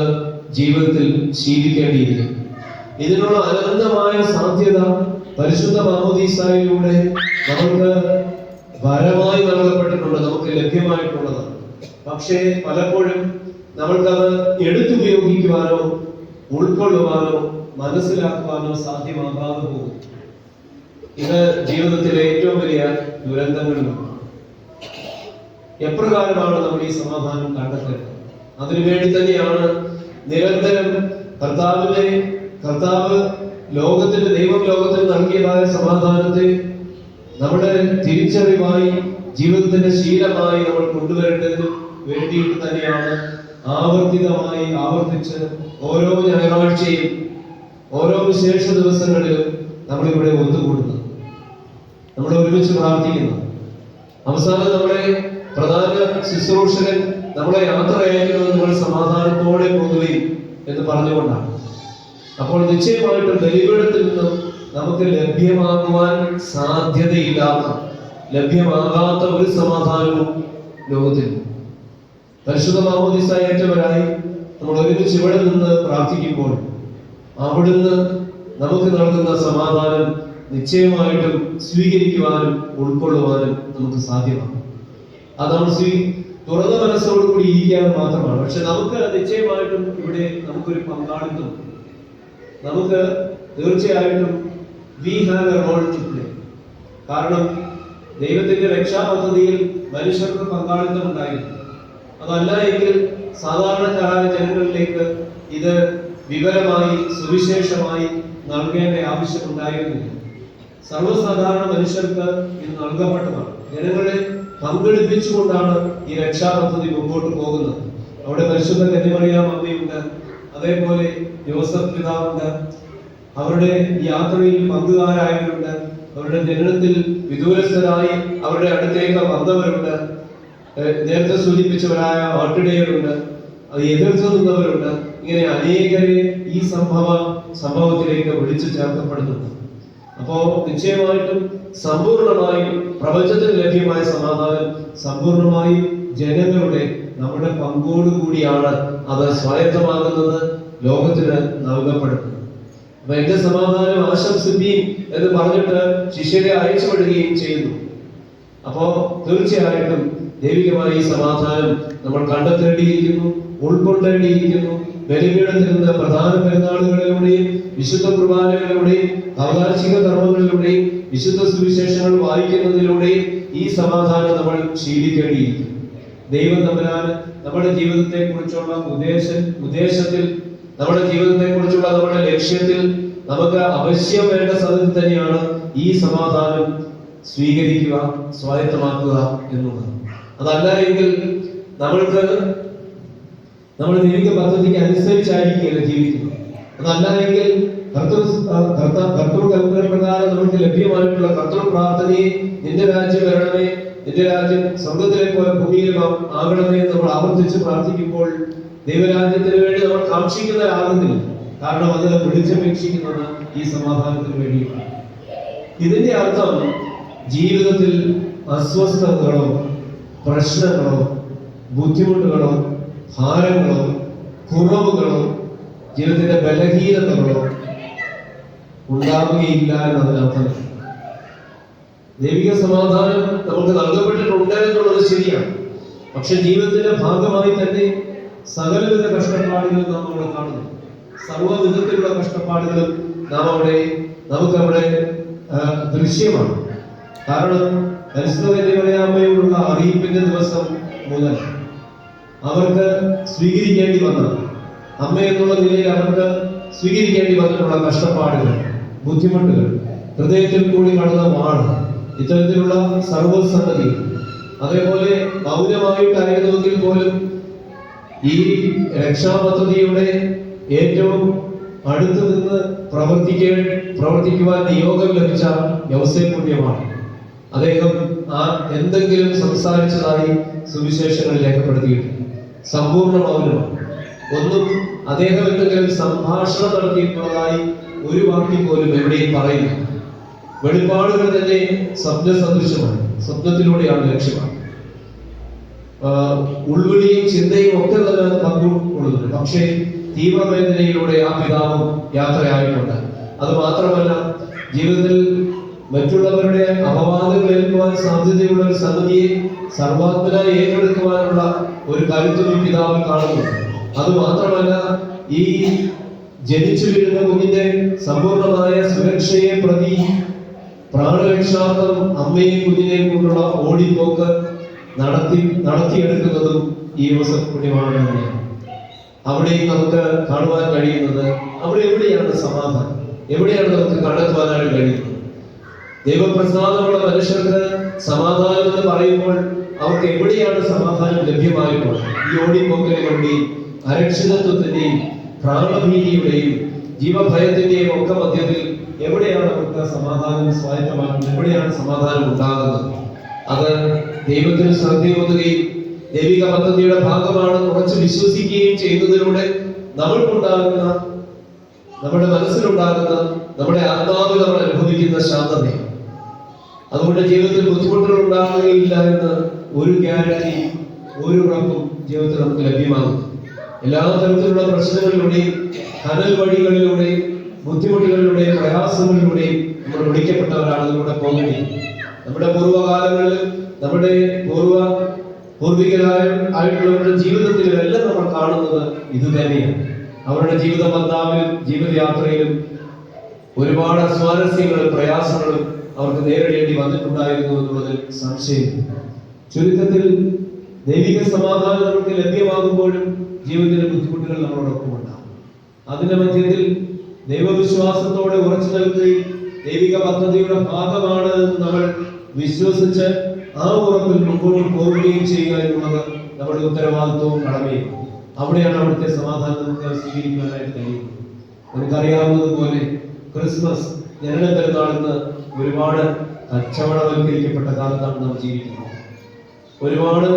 ജീവിതത്തിൽ ശീലിക്കേണ്ടിയിരിക്കും. ഇതിനുള്ള അനന്തമായ സാധ്യത പരിശുദ്ധ മാമോദീസായിലൂടെ നമുക്ക് വരമായി നൽകപ്പെട്ടിട്ടുണ്ട്, നമുക്ക് ലഭ്യമായിട്ടുള്ളതാണ്. പക്ഷേ പലപ്പോഴും നമ്മൾക്കത് എടുത്തുപയോഗിക്കുവാനോ ഉൾക്കൊള്ളുവാനോ മനസ്സിലാക്കുവാനോ സാധ്യമാകാതെ പോകും. ഇത് ജീവിതത്തിലെ ഏറ്റവും വലിയ ദുരന്തങ്ങളിലാണ്. എപ്രകാരമാണ് നമ്മൾ ഈ സമാധാനം കണ്ടെത്തേണ്ടത്? അതിനുവേണ്ടി തന്നെയാണ് നിരന്തരം കർത്താവ് ദൈവം ലോകത്തിന് നൽകിയതായ സമാധാനത്തെ നമ്മുടെ തിരിച്ചറിവായി ജീവിതത്തിന്റെ ശീലമായി നമ്മൾ കൊണ്ടുവരേണ്ടതിന് വേണ്ടിയിട്ട് തന്നെയാണ് ആവർത്തിച്ച് ഓരോ ഞായറാഴ്ചയും ഓരോ വിശേഷ ദിവസങ്ങളിലും നമ്മളിവിടെ ഒത്തുകൂടുന്നത്, നമ്മൾ ഒരുമിച്ച് പ്രാർത്ഥിക്കുന്നത്. അവസാനം നമ്മുടെ പ്രധാന ശുശ്രൂഷകൻ നമ്മളെ യാത്ര അയക്കുന്നത് നിങ്ങൾ സമാധാനത്തോടെ പോകുകയും എന്ന് പറഞ്ഞുകൊണ്ടാണ്. അപ്പോൾ നിശ്ചയമായിട്ടും ബലിപീഠത്തിൽ നിന്നും നമുക്ക് ലഭ്യമാകാത്ത ഒരു സമാധാനവും ലോകത്തിൽ. പരിശുദ്ധ മാമോദീസ ഏറ്റവരായി നമ്മൾ ഒരുമിച്ച് ഇവിടെ നിന്ന് പ്രാർത്ഥിക്കുമ്പോൾ അവിടുന്ന് നമുക്ക് നൽകുന്ന സമാധാനം നിശ്ചയമായിട്ടും സ്വീകരിക്കുവാനും ഉൾക്കൊള്ളുവാനും നമുക്ക് സാധ്യമാണ്. അത് നമ്മൾ തുറന്ന മനസ്സോടുകൂടി ഇരിക്കാൻ മാത്രമാണ്. പക്ഷെ നമുക്ക് നിശ്ചയമായിട്ടും ഇവിടെ നമുക്കൊരു പങ്കാളിത്തം, നമുക്ക് തീർച്ചയായിട്ടും we have a role to play. കാരണം ദൈവത്തിന്റെ രക്ഷാപദ്ധതിയിൽ മനുഷ്യർക്ക് പങ്കാളിത്തം ഉണ്ടായിരുന്നു. അതല്ല എങ്കിൽ സാധാരണക്കാരായ ജനങ്ങളിലേക്ക് ഇത് വിവരമായി സുവിശേഷമായി നൽകേണ്ട ആവശ്യമുണ്ടായിരുന്നില്ല. സർവ്വസാധാരണ മനുഷ്യർക്ക് ഇത് നൽകപ്പെട്ടതാണ്. ജനങ്ങളെ പങ്കെടുപ്പിച്ചുകൊണ്ടാണ് ഈ രക്ഷാപദ്ധതി മുമ്പോട്ട് പോകുന്നത്. അവിടെ പരിശുദ്ധ കന്യമറിയാം അമ്മയുണ്ട്, അതേപോലെ ജോസഫ് പിതാവുണ്ട്, അവരുടെ യാത്രയിൽ പങ്കുകാരായവരുണ്ട്, അവരുടെ ജനനത്തിൽ വിദൂരസ്ഥരായി അവരുടെ അടുത്തേക്ക് വന്നവരുണ്ട്, നേരത്തെ സൂചിപ്പിച്ചവരായ ആട്ടിടയരുണ്ട്, അത് എതിർത്ത് നിന്നവരുണ്ട്. ഇങ്ങനെ അനേകരെ ഈ സംഭവത്തിലേക്ക് വിളിച്ചു ചേർക്കപ്പെടുന്നുണ്ട്. അപ്പോ നിശ്ചയമായിട്ടും സമ്പൂർണമായും പ്രപഞ്ചത്തിന് ലഭ്യമായ സമാധാനം സമ്പൂർണമായും ജനങ്ങളുടെ നമ്മുടെ പങ്കോടുകൂടിയാണ് അത് സ്വായത്തമാകുന്നത്, ലോകത്തിന് നൽകപ്പെടുന്നത്. അപ്പൊ എന്റെ സമാധാനം ആശംസിപ്പീൻ എന്ന് പറഞ്ഞിട്ട് ശിഷ്യരെ അയച്ചുവിടുകയും ചെയ്യുന്നു. അപ്പോ തീർച്ചയായിട്ടും ദൈവികമായ ഈ സമാധാനം നമ്മൾ കണ്ടെത്തേണ്ടിയിരിക്കുന്നു. ഉൾക്കൊള്ളേണ്ടിയിരിക്കുന്നു. ബലിപീഠത്തിൽ നിന്ന് പ്രധാന പെരുന്നാളുകളിലൂടെയും വിശുദ്ധ കുർബാനകളിലൂടെയും ഔദാർശിക കർമ്മങ്ങളിലൂടെയും വിശുദ്ധ സുവിശേഷങ്ങൾ വായിക്കുന്നതിലൂടെയും ഈ സമാധാനം നമ്മൾ ശീലിക്കേണ്ടിയിരിക്കും. ദൈവം തമ്പുരാന് നമ്മുടെ ജീവിതത്തെ കുറിച്ചുള്ള ഉദ്ദേശത്തിൽ, നമ്മുടെ ജീവിതത്തെ കുറിച്ചുള്ള നമ്മുടെ ലക്ഷ്യത്തിൽ നമുക്ക് അവശ്യം വേണ്ട സംഗതി തന്നെയാണ് ഈ സമാധാനം സ്വീകരിക്കുക, സ്വായത്തമാക്കുക എന്നുള്ളത്. അതല്ല എങ്കിൽ നമ്മൾ ദൈവിക പദ്ധതിക്ക് അനുസരിച്ചായിരിക്കില്ല ജീവിക്കുന്നത്. അതല്ല എങ്കിൽ കർത്തൃകൽപ്പന പ്രകാരം നമുക്ക് ലഭ്യമായിട്ടുള്ള കർത്തൃ പ്രാർത്ഥനയെ നിന്റെ രാജ്യം വരണമേ, നിന്റെ രാജ്യം സ്വർഗത്തിലെ പോലെ ഭൂമിയിലും ആകണമേ നമ്മൾ ആവർത്തിച്ച് പ്രാർത്ഥിക്കുമ്പോൾ ദൈവരാജ്യത്തിന് വേണ്ടി നമ്മൾ കാക്ഷിക്കുന്നവരാകുന്നില്ല. കാരണം അത് വിളിച്ചപേക്ഷിക്കുന്നത് ഈ സമാധാനത്തിന് വേണ്ടിയാണ്. ഇതിന്റെ അർത്ഥം ജീവിതത്തിൽ അസ്വസ്ഥതകളോ പ്രശ്നങ്ങളോ ബുദ്ധിമുട്ടുകളോ ഭാരങ്ങളോ കുറവുകളോ ജീവിതത്തിന്റെ ബലഹീനതകളോ ഉണ്ടാവുകയില്ല എന്നതിനർത്ഥം. ദൈവിക സമാധാനം നമുക്ക് നൽകപ്പെട്ടിട്ടുണ്ട് എന്നുള്ളത് ശരിയാണ്. പക്ഷെ ജീവിതത്തിന്റെ ഭാഗമായി തന്നെ സകലവിധ കഷ്ടപ്പാടുകളും നാം അവിടെ കാണുന്നു. സർവ്വവിധത്തിലുള്ള കഷ്ടപ്പാടുകളും നമുക്കവിടെ ദൃശ്യമാണ്. കാരണം പരിശുദ്ധമറിയാമ്മയോടുള്ള അറിയിപ്പിന്റെ ദിവസം മുതൽ അവർക്ക് സ്വീകരിക്കേണ്ടി വന്ന അമ്മ എന്നുള്ള നിലയിൽ അവർക്ക് സ്വീകരിക്കേണ്ടി വന്നിട്ടുള്ള കഷ്ടപ്പാടുകൾ, ബുദ്ധിമുട്ടുകൾ, ഹൃദയത്തിൽ കൂടി കടന്ന വാൾ, ഇത്തരത്തിലുള്ള സർവസന്നതി, അതേപോലെ മൗനമായിട്ടായിരുന്നുവെങ്കിൽ പോലും ഈ രക്ഷാപദ്ധതിയുടെ ഏറ്റവും അടുത്ത് നിന്ന് പ്രവർത്തിക്കുവാൻ നിയോഗം ലഭിച്ച യൗസേപ്പ് പുണ്യമാണ്. അദ്ദേഹം എന്തെങ്കിലും സംസാരിച്ചതായി സുവിശേഷങ്ങൾ രേഖപ്പെടുത്തിയിട്ടുണ്ട്. സമ്പൂർണ്ണ മൗനമാണ്. ഒന്നും അദ്ദേഹം എന്തെങ്കിലും സംഭാഷണം നടത്തിയിട്ടുള്ളതായി ഒരു വാക്യം പോലും എവിടെയും പറയുന്നു. വെളിപ്പാടുകൾ തന്നെ സ്വപ്ന സദൃശമാണ്, സ്വപ്നത്തിലൂടെയാണ് ലക്ഷ്യമാണ്. ഉൾവിളിയും ചിന്തയും ഒക്കെ തന്നെ പങ്കുകൊള്ളുന്നുണ്ട്. പക്ഷേ തീവ്രവേദനയിലൂടെ ആ പിതാവും യാത്രയായിട്ടുണ്ട്. അത് മാത്രമല്ല, ജീവിതത്തിൽ മറ്റുള്ളവരുടെ അപവാദങ്ങൾ ഏൽക്കുവാൻ സാധ്യതയുള്ള ഒരു സംഗതിയെ സർവാത്മന ഏറ്റെടുക്കുവാനുള്ള ഒരു കരുത്തും ഈ പിതാവിൽ കാണുന്നു. അത് മാത്രമല്ല, ഈ ജനിച്ചു വീഴുന്ന കുഞ്ഞിന്റെ സമ്പൂർണമായ സുരക്ഷയെ പ്രതി പ്രാണരക്ഷാർത്ഥം അമ്മയും കുഞ്ഞിനെയും കൊണ്ടുള്ള ഓടിപ്പോക്ക് നടത്തിയെടുക്കുന്നതും ഈ യോസേപ്പ് പുണ്യമാണ് തന്നെയാണ്. അവിടെയും നമുക്ക് കാണുവാൻ കഴിയുന്നത്, അവിടെ എവിടെയാണ് സമാധാനം, എവിടെയാണ് നമുക്ക് കണ്ടെത്തുവാനായിട്ട് കഴിയുന്നത്? ദൈവപ്രസാദമുള്ള മനുഷ്യർക്ക് സമാധാനം എന്ന് പറയുമ്പോൾ അവർക്ക് എവിടെയാണ് സമാധാനം ലഭ്യമായിട്ടുള്ളത്? ഈ ഓടിപ്പോക്കലുകളുടെയും അരക്ഷിതത്വത്തിന്റെയും പ്രാണഭീതിയുടെയും ജീവഭയത്തിന്റെയും ഒക്കെ മധ്യത്തിൽ എവിടെയാണ് അവർക്ക് സമാധാനം സ്വായത്തമാകുന്നത്? എവിടെയാണ് സമാധാനം ഉണ്ടാകുന്നത്? അത് ദൈവത്തിന് ശ്രദ്ധയൂന്നുകയും ദൈവിക പദ്ധതിയുടെ ഭാഗമാണ് ഉറച്ച് വിശ്വസിക്കുകയും ചെയ്യുന്നതിലൂടെ നമ്മൾക്കുണ്ടാകുന്ന, നമ്മുടെ മനസ്സിലുണ്ടാകുന്ന, നമ്മുടെ ആത്മാവിൽ നമ്മൾ അനുഭവിക്കുന്ന ശാന്തതയാണ്. അതുകൊണ്ട് ജീവിതത്തിൽ ബുദ്ധിമുട്ടുകൾ ഉണ്ടാകുകയില്ല എന്ന് ഒരു ഗ്യാരണ്ടി, ഒരു ഉറപ്പും ജീവിതത്തിൽ നമുക്ക് ലഭ്യമാകും. എല്ലാ തരത്തിലുള്ള പ്രശ്നങ്ങളിലൂടെയും കനൽ വഴികളിലൂടെയും ബുദ്ധിമുട്ടുകളിലൂടെയും പ്രയാസങ്ങളിലൂടെയും നമ്മൾ വിളിക്കപ്പെട്ടവരാണ് ഇതിലൂടെ പോകേണ്ടത്. നമ്മുടെ പൂർവ്വകാലങ്ങളിൽ നമ്മുടെ പൂർവികരായിട്ടുള്ളവരുടെ ജീവിതത്തിലും എല്ലാം നമ്മൾ കാണുന്നത് ഇത് തന്നെയാണ്. അവരുടെ ജീവിത പന്താവിലും ജീവിതയാത്രയിലും ഒരുപാട് സ്വാരസ്യങ്ങളും പ്രയാസങ്ങളും അവർക്ക് നേരിടേണ്ടി വന്നിട്ടുണ്ടായിരുന്നു എന്നുള്ളതിൽ സംശയമില്ല. ചുരുക്കത്തിൽ ദൈവിക സമാധാനം നമുക്ക് ലഭ്യമാകുമ്പോഴും ജീവിതത്തിലെ ബുദ്ധിമുട്ടുകൾ നമ്മളോടൊപ്പം ഉണ്ടാകും. അതിന്റെ മധ്യത്തിൽ ദൈവവിശ്വാസത്തോടെ ഉറച്ചു നിൽക്കുകയും ദൈവിക പദ്ധതിയുടെ ഭാഗമാണ് എന്ന് നമ്മൾ വിശ്വസിച്ച് ആ ഉറപ്പിൽ മുമ്പോട്ട് പോവുകയും ചെയ്യുക എന്നുള്ളത് നമ്മുടെ ഉത്തരവാദിത്വവും കടമയും. അവിടെയാണ് അവിടുത്തെ സമാധാനം നമുക്ക് സ്വീകരിക്കുവാനായിട്ട് കഴിയുന്നത്. നമുക്കറിയാവുന്നതുപോലെ ക്രിസ്മസ്, ജനന പെരുന്നാളെന്ന് ഒരുപാട് കച്ചവടവൽക്കരിക്കപ്പെട്ട കാലത്താണ് നാം ജീവിക്കുന്നത്. ഒരുപാട്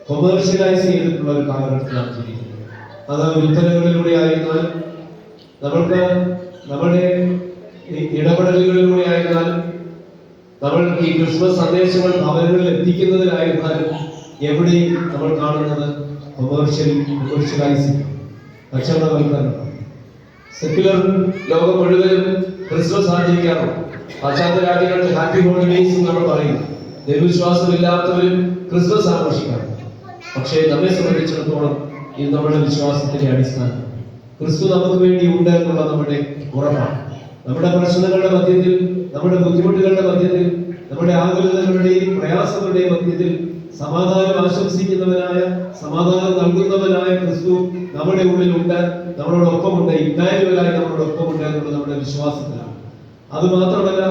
കൊമേഴ്ഷ്യലൈസ് ചെയ്തിട്ടുള്ള ഒരു കാലഘട്ടത്തിലാണ് ജീവിക്കുന്നത്. അത് വിൽപ്പനകളിലൂടെ ആയിരുന്നാലും നമ്മൾക്ക് നമ്മുടെ ഇടപെടലുകളിലൂടെ ആയിരുന്നാലും നമ്മൾ ഈ ക്രിസ്മസ് സന്ദേശങ്ങൾ ഭവനങ്ങളിൽ എത്തിക്കുന്നതിലായിരുന്നാലും എവിടെയും നമ്മൾ കാണുന്നത് കൊമേഴ്ഷ്യലൈസിംഗ്, കച്ചവടവൽക്കരണം. സെക്യുലർ ലോകം മുഴുവനും ക്രിസ്മസ് ആചരിക്കാറുണ്ട്. പാശ്ചാത്യ രാജ്യങ്ങളിൽ ഹാപ്പി ഹോളിഡേയ്സ് നമ്മൾ പറയുന്നു. ദൈവവിശ്വാസമില്ലാത്തവരും ക്രിസ്മസ് ആഘോഷിക്കാറുണ്ട്. പക്ഷേ നമ്മെ സംബന്ധിച്ചിടത്തോളം ഇത് നമ്മുടെ വിശ്വാസത്തിന്റെ അടിസ്ഥാനം. ക്രിസ്തു നമുക്ക് വേണ്ടി ഉണ്ട് എന്നുള്ള നമ്മുടെ ഉറപ്പാണ്. നമ്മുടെ പ്രശ്നങ്ങളുടെ മധ്യത്തിൽ, നമ്മുടെ ബുദ്ധിമുട്ടുകളുടെ മധ്യത്തിൽ, നമ്മുടെ ആകുലതകളുടെയും പ്രയാസങ്ങളുടെയും മധ്യത്തിൽ സമാധാനം ആശംസിക്കുന്നവനായ, സമാധാനം നൽകുന്നവനായ ക്രിസ്തു നമ്മുടെ ഉള്ളിലുണ്ട്, നമ്മളോടൊപ്പമുണ്ട്, ഇമ്മാനുവലായി നമ്മളോടൊപ്പമുണ്ട് എന്നുള്ളത് നമ്മുടെ വിശ്വാസത്തിലാണ്. അത് മാത്രമല്ല,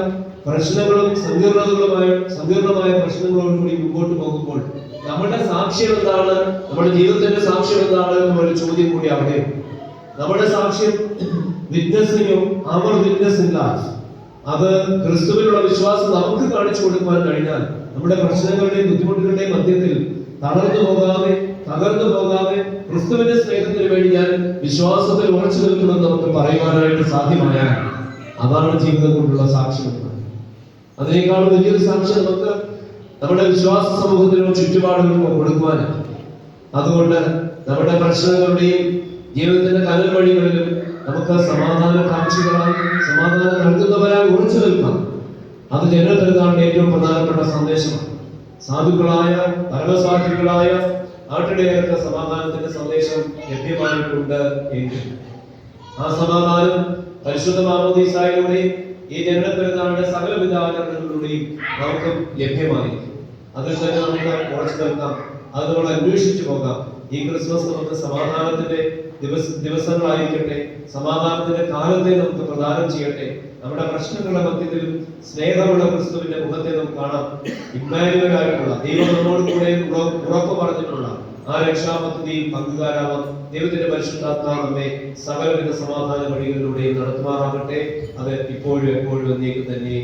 പ്രശ്നങ്ങളും സങ്കീർണമായ പ്രശ്നങ്ങളോടുകൂടി മുമ്പോട്ട് പോകുമ്പോൾ നമ്മുടെ സാക്ഷ്യം എന്താണ്, നമ്മുടെ ജീവിതത്തിന്റെ സാക്ഷ്യം എന്താണ് എന്നൊരു ചോദ്യം കൂടി അവിടെ. നമ്മുടെ സാക്ഷ്യം അത് ക്രിസ്തുവിനുള്ള വിശ്വാസം നമുക്ക് കാണിച്ചു കൊടുക്കുവാൻ കഴിഞ്ഞാൽ നമ്മുടെ പ്രശ്നങ്ങളുടെയും ബുദ്ധിമുട്ടുകളുടെയും മധ്യത്തിൽ തളർന്നു പോകാതെ ക്രിസ്തുവിന്റെ സ്നേഹത്തിന് വേണ്ടി ഞാൻ വിശ്വാസത്തിൽ ഉറച്ചു നിൽക്കുമെന്ന് നമുക്ക് പറയുവാനായിട്ട് സാധ്യമായാൽ അതാണ് ജീവിതം കൊണ്ടുള്ള സാക്ഷ്യം. അതിനേക്കാൾ വലിയൊരു സാക്ഷ്യം നമുക്ക് നമ്മുടെ വിശ്വാസ സമൂഹത്തിനോ ചുറ്റുപാടുകൾക്കോ കൊടുക്കുവാനാണ്. അതുകൊണ്ട് നമ്മുടെ പ്രശ്നങ്ങളുടെയും ജീവിതത്തിന്റെ കനൽ വഴികളിലും നമുക്ക് സമാധാനകാംക്ഷികളായി, സമാധാനം നൽകുന്നവരായി ഉറച്ചു നിൽക്കാം. അത് ജനപെരുന്നാളിന്റെ ഏറ്റവും പ്രധാനപ്പെട്ട സന്ദേശമാണ്. സാധുക്കളായ, പരമസാധുക്കളായ നാട്ടിടയർക്ക് സമാധാനത്തിന്റെ സന്ദേശം ലഭ്യമായിട്ടുണ്ട് എങ്കിൽ ആ സമാധാനം പരിശുദ്ധ മാമോദീസായിലൂടെയും ഈ ജനപെരുന്നാളിന്റെ സകലവിധ ആചരണങ്ങളിലൂടെയും നമുക്ക് ലഭ്യമായി. അതിൽ തന്നെ നമുക്ക് ഉറച്ചു നിൽക്കാം, അത് നമ്മൾ അന്വേഷിച്ചു പോകാം. ഈ ക്രിസ്മസ് നമുക്ക് സമാധാനത്തിന്റെ ദിവസങ്ങളായിരിക്കട്ടെ, സമാധാനത്തിന്റെ കാലത്തെ നമുക്ക് പ്രദാനം ചെയ്യട്ടെ. നമ്മുടെ പ്രശ്നങ്ങളുടെ മധ്യത്തിലും സ്നേഹമുള്ള ക്രിസ്തുവിന്റെ മുഖത്തെ നമുക്ക് കാണാം. ഇമ്മാനുവലായിട്ടുള്ള ദൈവം നമ്മോട് കൂടെ ഉറപ്പ് പറഞ്ഞിട്ടുള്ള ആ രക്ഷാപദ്ധതിയിൽ പങ്കുകാരാവാം. ദൈവത്തിന്റെ പരിശുദ്ധാത്മാവ് നമ്മെ സകലവിധ സമാധാന വഴികളിലൂടെയും നടത്തുമാറാകട്ടെ. അത് ഇപ്പോഴും എപ്പോഴും എന്നേക്കും തന്നെ.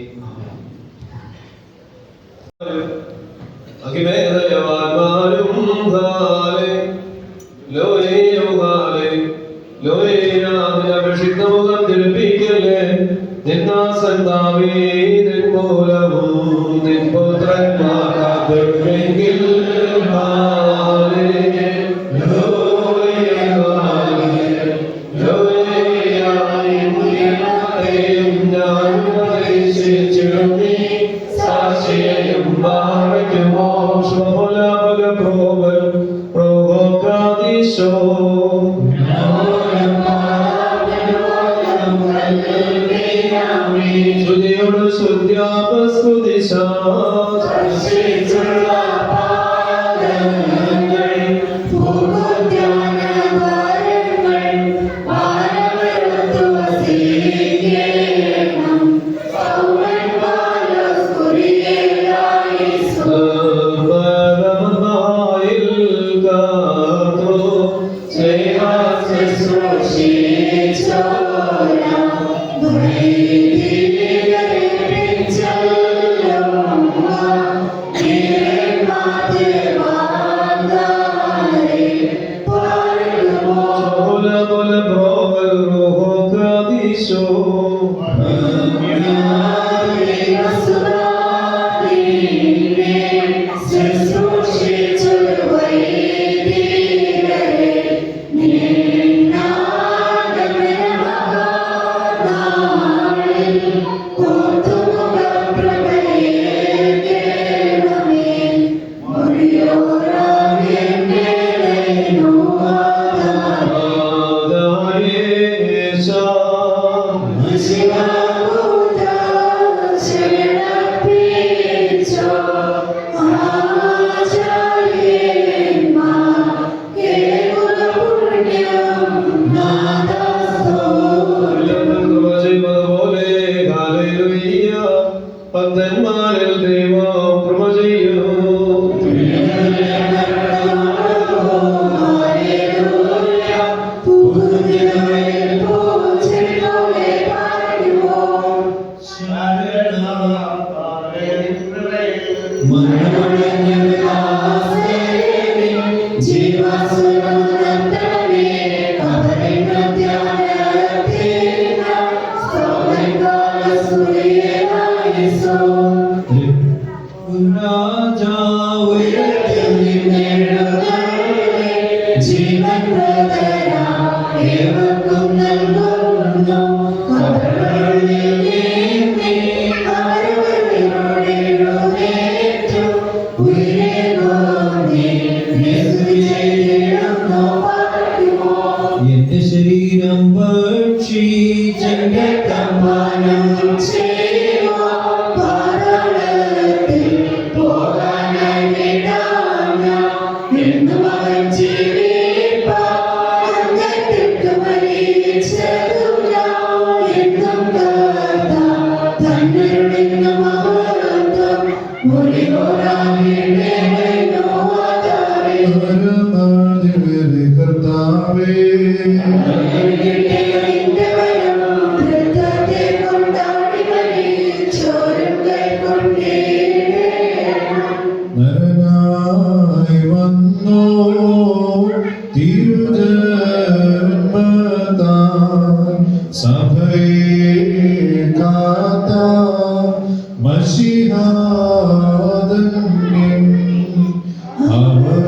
Oh ചെങ്കത്തമ്പാനം ചെയ്യുവാൻ പാതാളത്തിൽ പോകാനായി വിടാഞ്ഞ എന്നും അവൻ ജീവിപ്പാൻ അങ്കത്തിട്ടു മരിച്ചതുമില്ല. എന്നും കർത്താവ് തന്നരുളിന്ന മഹത്വം മുറിപോരാകിടേണോ ആധാരേ. കർത്താവേ നരനായി വന്നോ തിരുജന്മതാൻ സഭയെ കാത്ത മശിഹാധന്യൻ അവർ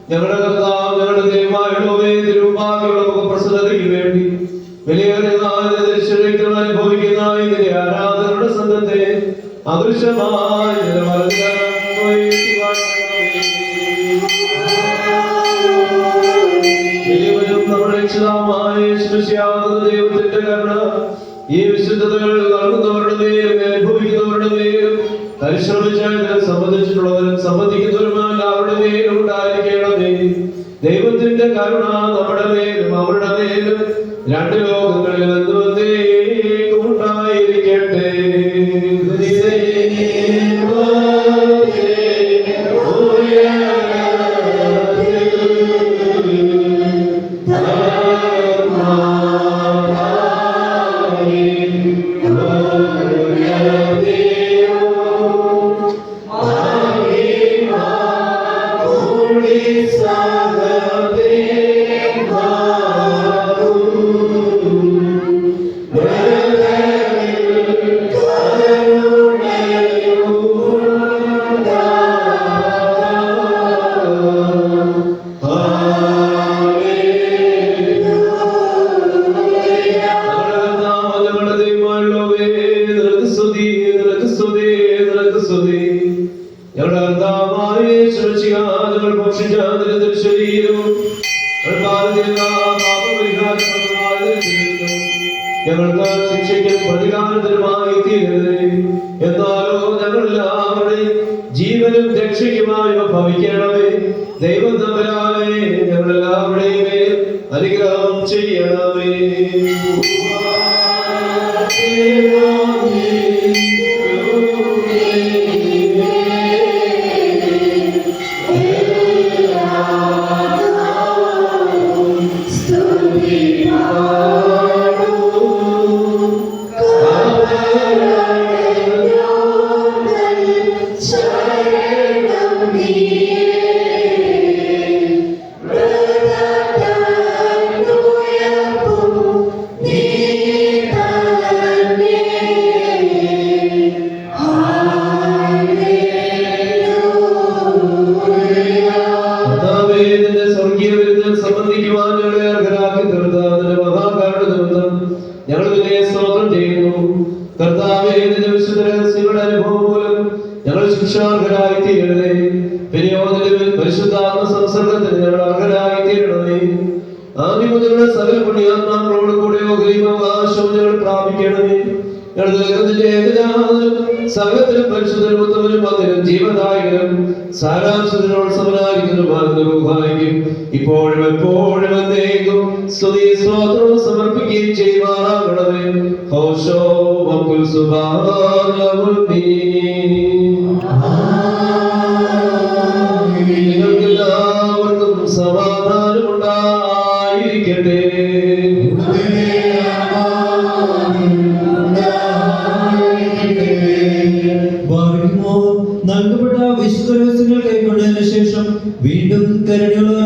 ഞങ്ങളുടെ കർത്താവ് ഞങ്ങളുടെ ദൈവമായുള്ളവേ തിരുമുമ്പാകെയുള്ള മുഖപ്രസന്നതയ്ക്ക് വേണ്ടി വിലയേറിയ അനുഭവിക്കുന്ന ഇതിന്റെ ആരാധനയുടെ സംഘത്തെ അദൃശ്യമായി വലിയവനും നമ്മുടെ രക്ഷിതാവായ യേശുമിശിഹായാകുന്ന ദൈവത്തിന്റെ കരുണ ഈ വിശുദ്ധതകൾ നൽകുന്നവരുടെ മേലും അനുഭവിക്കുന്നവരുടെ മേലും പരിശ്രമിച്ചതിനെ സംബന്ധിച്ചിട്ടുള്ളവരും സംബന്ധിക്കുന്നവരുമായ എല്ലാവരുടെ മേലും ഉണ്ടായിരിക്കണമേ. ദൈവത്തിന്റെ കരുണ നമ്മുടെ മേലും അവരുടെ മേലും രണ്ട് ലോകങ്ങളിൽ എന്നേക്കും ഉണ്ടായിരിക്കട്ടെ. ഞങ്ങൾക്ക് ശിക്ഷയ്ക്കും പ്രതികാരത്തിനുമായി തീരരുതേ, എന്നാലോ ഞങ്ങളെല്ലാവരുടെയും ജീവനും രക്ഷയ്ക്കുമായി ഭവിക്കണമേ. ദൈവം തമ്പുരാനെ ഞങ്ങളെല്ലാവരുടെയും മേൽ അനുഗ്രഹം ചെയ്യണമേ. ശുശ്രൂഷാർഹരായി തീരണമേ. വിനിയോഗത്തിൽ പരിശുദ്ധാത്മ സംസർഗത്തിന് ഞങ്ങൾ അർഹരായി തീരണമേ. ആദ്യം മുതലുള്ള സകല പുണ്യാത്മാക്കളോട് കൂടെ അവകാശം ഞങ്ങൾ പ്രാപിക്കണമേ. സകലത്തിലും പരിശുദ്ധനും ഉത്തമനും അതിനും ജീവദായകനും സാരാംശത്തിനോട് സമനായിരിക്കുന്നതുമായിരിക്കും ഇപ്പോഴും എപ്പോഴും എന്നേക്കും സ്തുതി സ്തോത്രവും സമർപ്പിക്കുകയും ചെയ്യുവാനാകണമേ. ഹോശോ വക്കുൽ നിങ്ങൾക്കെല്ലാവർക്കും സമാധാനം ഉണ്ടായിരിക്കട്ടെ. നൽകപ്പെട്ട വിശുദ്ധ കൈക്കൊണ്ടതിനു ശേഷം വീണ്ടും കരുണയുള്ള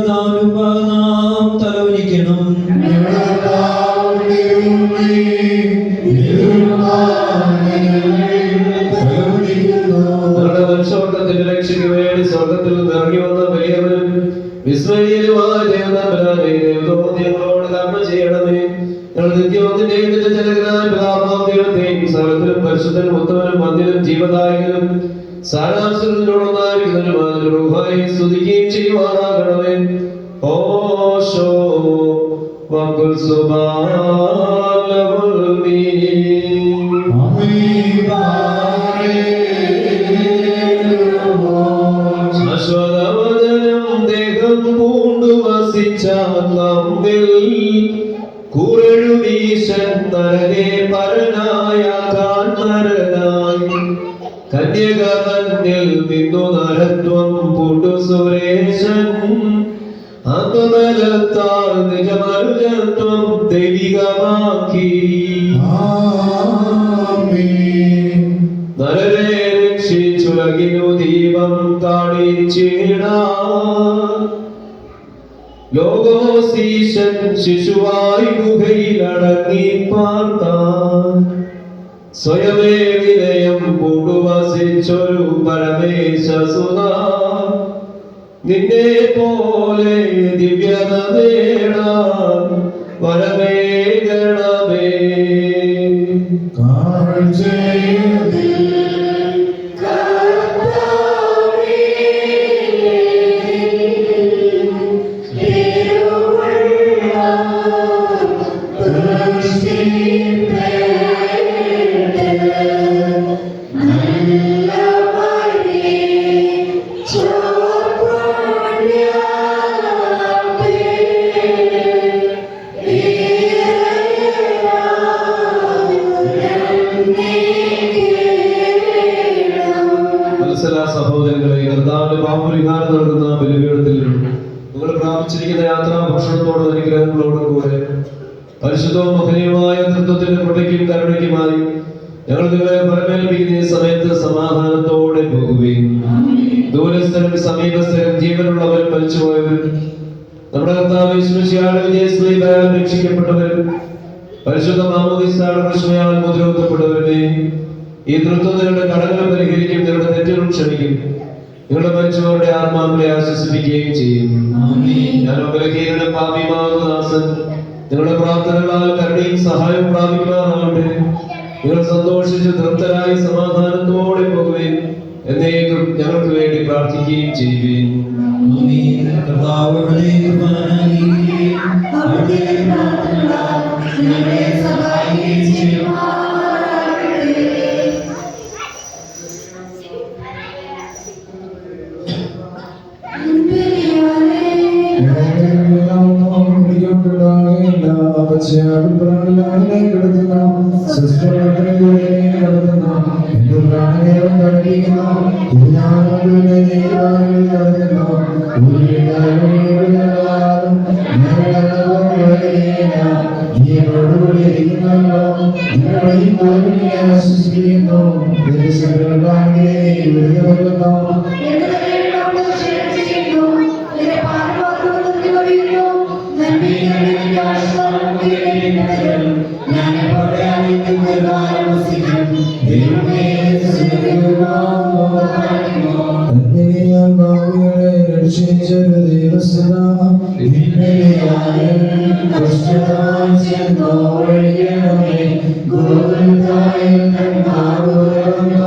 നാം തലവനിക്കണം. സ്വർഗത്തിന്റെ രക്ഷയ്ക്ക് വേണ്ടി സ്വർഗത്തിൽ നിന്ന് ഇറങ്ങി വന്ന വലിയവനും വിസ്മയനുമായ ഞങ്ങളോട് കർമ്മ ചെയ്യണമേ. ഞങ്ങൾ നിത്യവന്തിന്റെയും ജനകനായ പിതാവാം ദൈവത്തെയും സകലത്തിലും പരിശുദ്ധനും ഉത്തമനും മന്ദിരം ജീവദായകനും സാരാംശത്തിനോടൊന്നായിരിക്കുന്നതിനുമായി സ്തുതിക്കുകയും ചെയ്യുവാനാകണമേ. ഓശോ വക്കുൽ ശാശ്വതവചനം ദേഹം പൂണ്ടു വസിച്ച നമ്മിൽ കുരഴുവീശൻ നരനെ പരനായ കാൺനരനായി കന്യക തന്നിൽ നിന്നു നരത്വം പൂണ്ടു സുരേശൻ ആത്മബലത്താൽ നിജമനുജത്വം ദൈവികമാക്കി നരരെ രക്ഷിച്ചുലകിനു ദീപം കാണിച്ചിടാൻ ലോകോസീശൻ ശിശുവായി ഗുഹയിലടങ്ങി പാർത്താൻ സ്വയമേ വിനയം പൂണ്ടുവസിച്ചൊരു പരമേശസുത നിന്നെ പോലെ ദിവ്യത നേടാൻ വരമേകണമേ. സഹോദരങ്ങളെ, കർത്താവിന്റെ പാപപരിഹാരം നൽകുന്ന ബലിപീഠത്തിൽ നിങ്ങൾ പ്രാപിച്ചിരിക്കുന്ന യാത്രാ ഭക്ഷണത്തോടും അനുഗ്രഹങ്ങളോടും കൂടെ പരിശുദ്ധവും മഹനീയമായ തത്വത്തിന്റെ കൃപയ്ക്കും കരുണയ്ക്കുമായി ഞങ്ങൾ നിങ്ങളെ പരമേൽപ്പിക്കുന്ന ഈ സമയത്ത് സമാധാനത്തോടെ പോകുകയും ദൂരസ്ഥരും സമീപസ്ഥരും ജീവനുള്ളവരും മരിച്ചുപോയവരും നമ്മുടെ കർത്താവ് യേശുമിശിഹായുടെ വിജയസ്ലീബയാൽ രക്ഷിക്കപ്പെട്ടവരും പരിശുദ്ധ മാമോദീസായുടെ കൃഷ്ണയാൽ മുദ്രവെക്കപ്പെട്ടവരുമേ, ഈ തൃത്വങ്ങളുടെ കടങ്ങൾ പരിഹരിക്കും, നിങ്ങളുടെ തെറ്റുകൾ ക്ഷമിക്കും, നിങ്ങളുടെ മരിച്ചവരുടെ ആത്മാക്കളെ ആശ്വസിപ്പിക്കുകയും ചെയ്യും. ഞാൻ ബലഹീനനും പാപിയുമാകുന്ന ദാസൻ നിങ്ങളുടെ പ്രാർത്ഥനകളാൽ കരുണയും സഹായവും പ്രാപിക്കുവാനാകട്ടെ. നിങ്ങൾ സന്തോഷിച്ച് തൃപ്തരായി സമാധാനത്തോടെ പോകുകയും എന്നേക്കും ഞങ്ങൾക്ക് വേണ്ടി പ്രാർത്ഥിക്കുകയും ചെയ്യുകയും.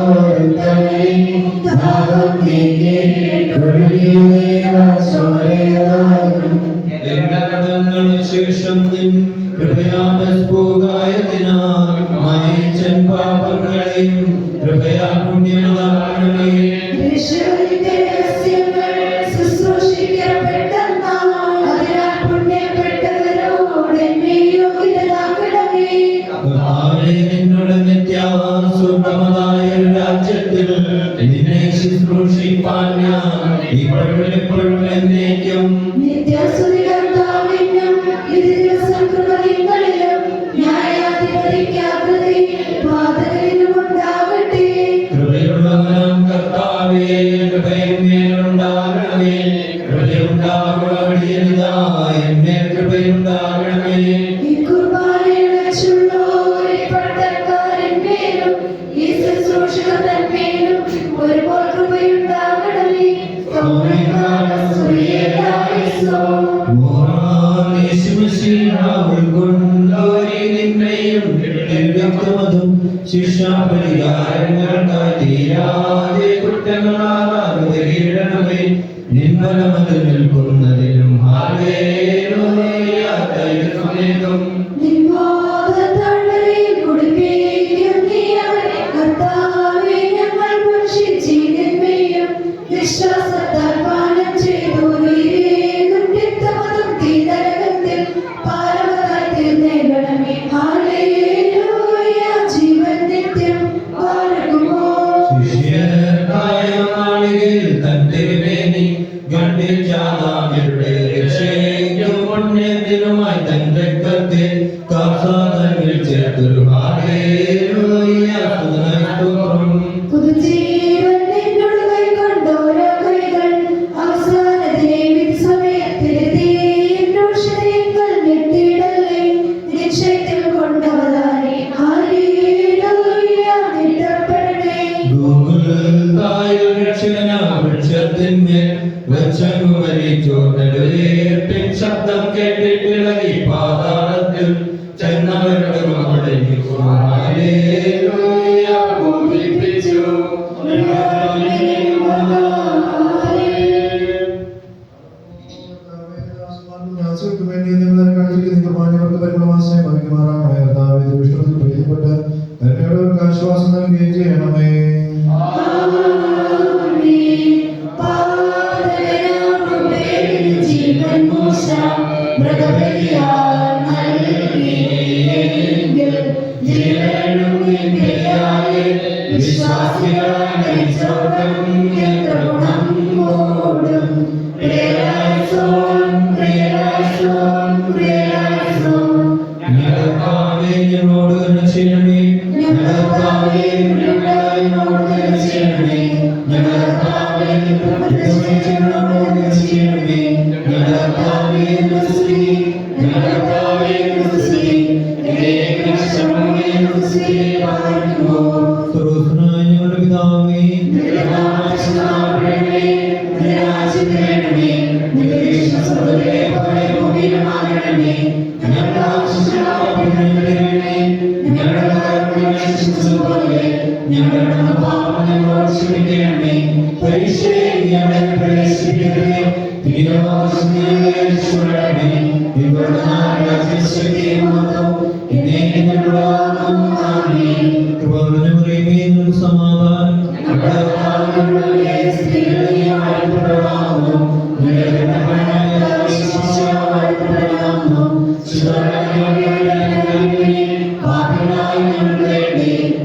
Go ദയാൽ പുണ്യമുള്ളതാകണമേ. യേശുവിന്റെ രഹസ്യങ്ങൾ ശുശ്രൂഷിക്കപ്പെട്ടെന്നാൽ അതിനാൽ പുണ്യപ്പെട്ടവരോട് എന്നെ യോഗ്യരാക്കണമേ. കർത്താവേ, നിന്നോട് നിത്യസുഖമതായ ഒരു രാജ്യത്തിൽ നിന്നെ ശുശ്രൂഷിപ്പാൻ ഞാൻ ഇപ്പോഴും എപ്പോഴും എന്നേക്കും നിത്യസ്തുതി കർത്താവിനും ഇത് ദിവസം കൃപകളിലും ന്യായാധിപതിക്കാകൃതി പാതകളിലും ഉണ്ടാകട്ടെ. കൃപയുള്ളവനാം കർത്താവേ, കൃപയുണ്ടാകണമേ. കൃപയുണ്ടാകണമേതാ എന്മേൽ കൃപയുണ്ടാകണമേ. ഈ കുർബാനയിലുള്ളോരെ പട്ടക്കാരന്മേലും ഈ ശുശ്രൂഷകന്മേലും ഒരുപോലെ കൃപയുണ്ടാകണമേ. ശിക്ഷാപരിഹാരങ്ങൾക്കായി തീരാതെ കുറ്റങ്ങളാകണമേ. നിൻബലമതിൽ നിൽക്കുന്നതിലും നിൻബോധത്താഴ്വരയിൽ കുടിപ്പിക്കും നീ അവനെ. കർത്താവേ, ഞങ്ങൾ ഭക്ഷിച്ചതിന്മേലും വിശ്വാസത്താൽ പാനം ചെയ്തു നീരേകും രക്തമതും തീനരകത്തിൽ പാരവതായി തീർന്നേകണമേ. ഹല്ലേലൂയ. ജീവൻ നിത്യം പാർക്കുമോ. പുണ്യത്തിനുമായി തൻ രക്തത്തെ കാസാദങ്ങളിൽ ചേർത്തൊരു ഹല്ലേലൂയ സ്തുതിനായി പുതുജീവൻ നിന്നോട് കൈക്കൊണ്ടോരോ കൈകൾ അവസാനത്തിലെ വിധിസമയത്തിലെത്തി. എന്നോഷതയെങ്കിൽ ഞെട്ടിയിടല്ലേ. നിശ്ചയത്തിൽ കൊണ്ടവതാനെ ഹല്ലേലൂയ നീട്ടപ്പെടണേ. ശബ്ദം കേട്ടിട്ടിളകി പാതാളത്തിൽ ചെന്നവരുടെ ആശ്വാസം നൽകുകയും ചെയ്യണമേ.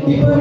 ഇപ്പോൾ